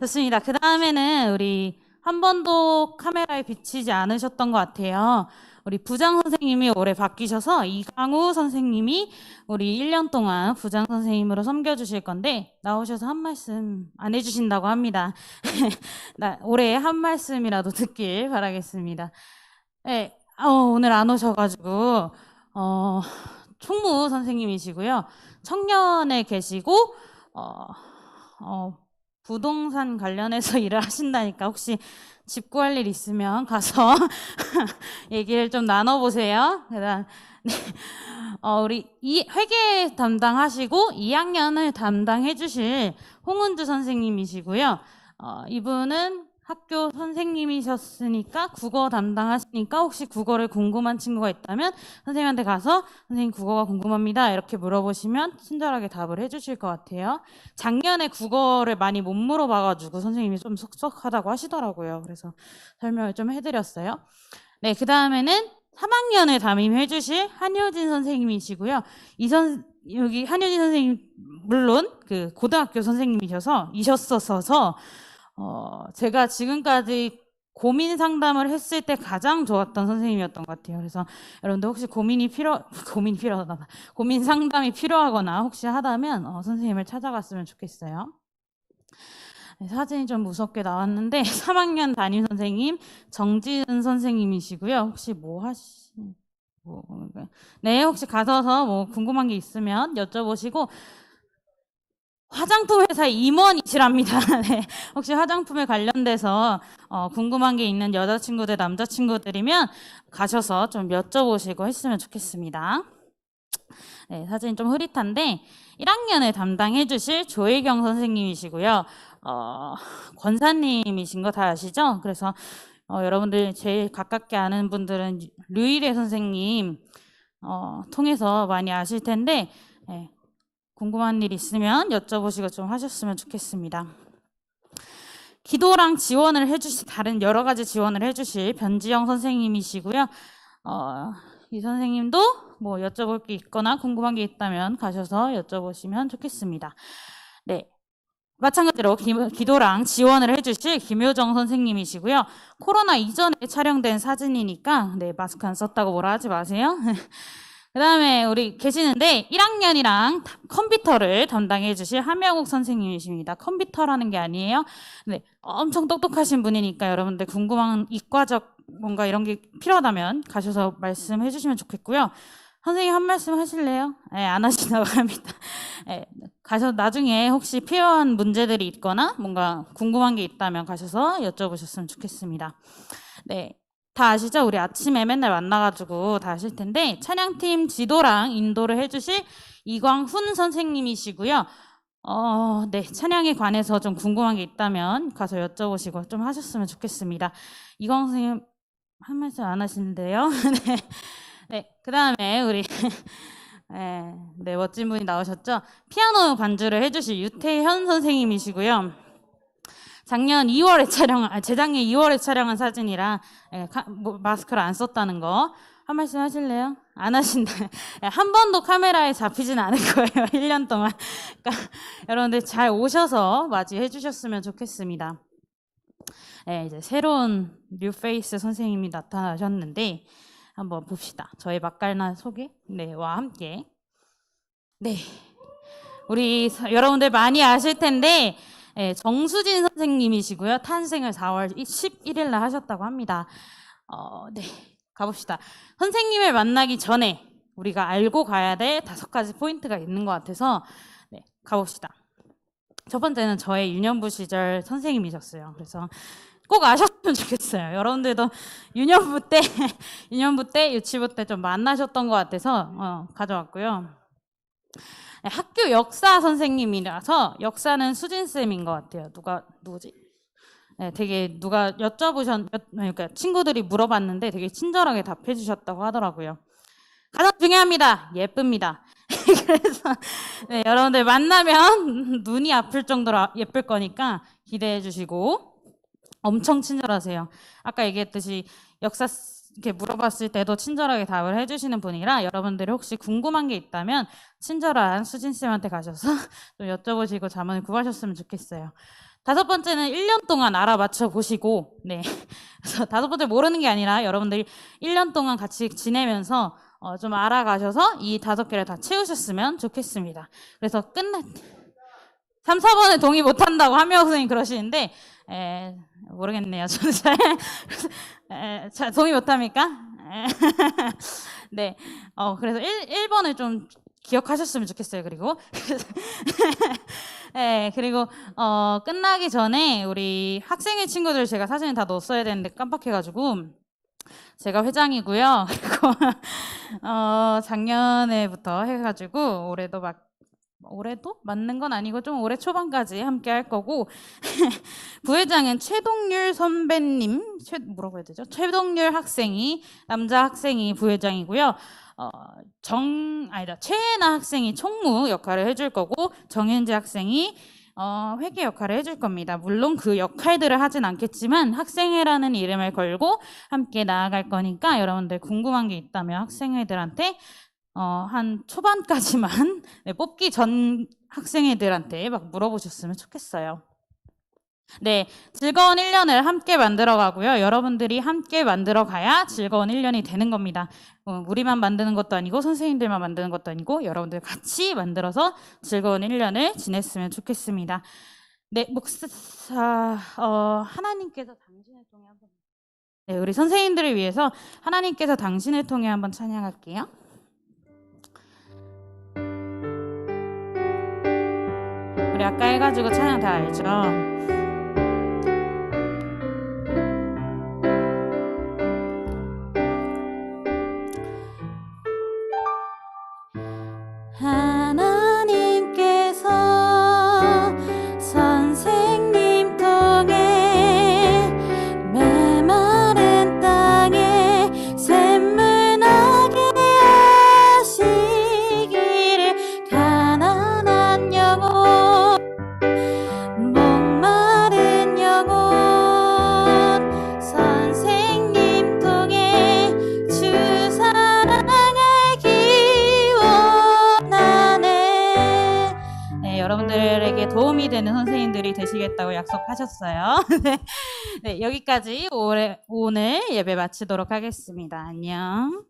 좋습니다. 그 다음에는 우리 한 번도 카메라에 비치지 않으셨던 것 같아요. 우리 부장 선생님이 올해 바뀌셔서 이강우 선생님이 우리 1년 동안 부장 선생님으로 섬겨주실 건데 나오셔서 한 말씀 안 해주신다고 합니다. 올해 한 말씀이라도 듣길 바라겠습니다. 네, 오늘 안 오셔가지고 총무 선생님이시고요. 청년에 계시고 부동산 관련해서 일을 하신다니까 혹시 집 구할 일 있으면 가서 얘기를 좀 나눠보세요. 그다음 우리 회계 담당하시고 2학년을 담당해 주실 홍은주 선생님이시고요. 이분은 학교 선생님이셨으니까 국어 담당하시니까 혹시 국어를 궁금한 친구가 있다면 선생님한테 가서 선생님 국어가 궁금합니다 이렇게 물어보시면 친절하게 답을 해주실 것 같아요. 작년에 국어를 많이 못 물어봐가지고 선생님이 좀 섭섭하다고 하시더라고요. 그래서 설명을 좀 해드렸어요. 네, 그 다음에는 3학년을 담임해 주실 한효진 선생님이시고요. 여기 한효진 선생님 물론 그 고등학교 선생님이셔서 제가 지금까지 고민 상담을 했을 때 가장 좋았던 선생님이었던 것 같아요. 그래서 여러분들 혹시 고민 상담이 필요하거나 혹시 하다면 선생님을 찾아갔으면 좋겠어요. 네, 사진이 좀 무섭게 나왔는데 3학년 담임 선생님 정지은 선생님이시고요. 혹시 네, 혹시 가셔서 뭐 궁금한 게 있으면 여쭤보시고 화장품 회사 임원이시랍니다. 네, 혹시 화장품에 관련돼서 궁금한 게 있는 여자친구들, 남자친구들이면 가셔서 좀 여쭤보시고 했으면 좋겠습니다. 네, 사진이 좀 흐릿한데 1학년을 담당해 주실 조혜경 선생님이시고요. 권사님이신 거 다 아시죠? 그래서 여러분들 제일 가깝게 아는 분들은 류일혜 선생님 통해서 많이 아실 텐데 네, 궁금한 일 있으면 여쭤보시고 좀 하셨으면 좋겠습니다. 기도랑 지원을 해주실 다른 여러 가지 지원을 해주실 변지영 선생님이시고요. 이 선생님도 뭐 여쭤볼 게 있거나 궁금한 게 있다면 가셔서 여쭤보시면 좋겠습니다. 네, 마찬가지로 기도랑 지원을 해주실 김효정 선생님이시고요. 코로나 이전에 촬영된 사진이니까 네, 마스크 안 썼다고 뭐라 하지 마세요. 그 다음에 우리 계시는데 1학년이랑 컴퓨터를 담당해 주실 한명욱 선생님이십니다. 컴퓨터라는 게 아니에요. 네, 엄청 똑똑하신 분이니까 여러분들 궁금한 이과적 뭔가 이런 게 필요하다면 가셔서 말씀해 주시면 좋겠고요. 선생님 한 말씀 하실래요? 네, 안 하시다고 합니다. 네, 가셔서 나중에 혹시 필요한 문제들이 있거나 뭔가 궁금한 게 있다면 가셔서 여쭤보셨으면 좋겠습니다. 네. 다 아시죠? 우리 아침에 맨날 만나가지고 다 아실 텐데 찬양팀 지도랑 인도를 해주실 이광훈 선생님이시고요. 네, 찬양에 관해서 좀 궁금한 게 있다면 가서 여쭤보시고 좀 하셨으면 좋겠습니다. 이광훈 선생님 한 말씀 안 하시는데요. 네, 네, 그 다음에 우리 네, 멋진 분이 나오셨죠? 피아노 반주를 해주실 유태현 선생님이시고요. 재작년 2월에 촬영한 사진이라 마스크를 안 썼다는 거 한 말씀 하실래요? 안 하신다. 한 번도 카메라에 잡히진 않을 거예요. 1년 동안. 그러니까 여러분들 잘 오셔서 맞이해 주셨으면 좋겠습니다. 네, 이제 새로운 뉴페이스 선생님이 나타나셨는데 한번 봅시다. 저의 맛깔난 소개와 함께. 네, 우리 여러분들 많이 아실 텐데 정수진 선생님이시고요. 탄생을 4월 11일 날 하셨다고 합니다. 네, 가봅시다. 선생님을 만나기 전에 우리가 알고 가야 될 5가지 포인트가 있는 것 같아서 네, 가봅시다. 첫 번째는 저의 유년부 시절 선생님이셨어요. 그래서 꼭 아셨으면 좋겠어요. 여러분들도 유년부 때, 유치부 때 좀 만나셨던 것 같아서 가져왔고요. 네, 학교 역사 선생님이라서 역사는 수진쌤인 것 같아요. 누구지? 네, 되게 누가 그러니까 친구들이 물어봤는데 되게 친절하게 답해 주셨다고 하더라고요. 가장 중요합니다. 예쁩니다. 그래서 네, 여러분들 만나면 눈이 아플 정도로 예쁠 거니까 기대해 주시고 엄청 친절하세요. 아까 얘기했듯이 역사 이렇게 물어봤을 때도 친절하게 답을 해주시는 분이라 여러분들이 혹시 궁금한 게 있다면 친절한 수진쌤한테 가셔서 좀 여쭤보시고 자문을 구하셨으면 좋겠어요. 5번째는 1년 동안 알아맞혀 보시고, 네. 그래서 5번째 모르는 게 아니라 여러분들이 1년 동안 같이 지내면서 좀 알아가셔서 이 5개를 다 채우셨으면 좋겠습니다. 그래서 3, 4번에 동의 못한다고 한명호 선생님 그러시는데, 모르겠네요. 저는 잘 동의 못합니까? 네. 그래서 1번을 좀 기억하셨으면 좋겠어요. 그리고 네, 그리고 끝나기 전에 우리 학생회 친구들 제가 사진을 다 넣었어야 되는데 깜빡해가지고 제가 회장이고요. 그리고 작년에부터 해가지고 올해도 맞는 건 아니고 좀 올해 초반까지 함께 할 거고 부회장은 최동률 선배님 뭐라고 해야 되죠? 최동률 학생이 남자 학생이 부회장이고요. 최애나 학생이 총무 역할을 해줄 거고 정현지 학생이 회계 역할을 해줄 겁니다. 물론 그 역할들을 하진 않겠지만 학생회라는 이름을 걸고 함께 나아갈 거니까 여러분들 궁금한 게 있다면 학생회들한테 한 초반까지만 네, 뽑기 전 학생회들한테 막 물어보셨으면 좋겠어요. 네, 즐거운 1년을 함께 만들어 가고요. 여러분들이 함께 만들어 가야 즐거운 1년이 되는 겁니다. 우리만 만드는 것도 아니고 선생님들만 만드는 것도 아니고 여러분들 같이 만들어서 즐거운 1년을 지냈으면 좋겠습니다. 네, 하나님께서 당신을 통해 한번 네, 우리 선생님들을 위해서 하나님께서 당신을 통해 한번 찬양할게요. 우리 아까 해가지고 찬양 다 알죠? 하나님께서 선생님 통해 메마른 땅에 샘물 나게 하시기를 가난한 영혼 목마른 영혼 선생님 통해 주 사랑을 기원하네. 네, 여러분들에게 도움이 되는 선생님들이 되시겠다고 약속하셨어요. 네, 여기까지 오늘 예배 마치도록 하겠습니다. 안녕.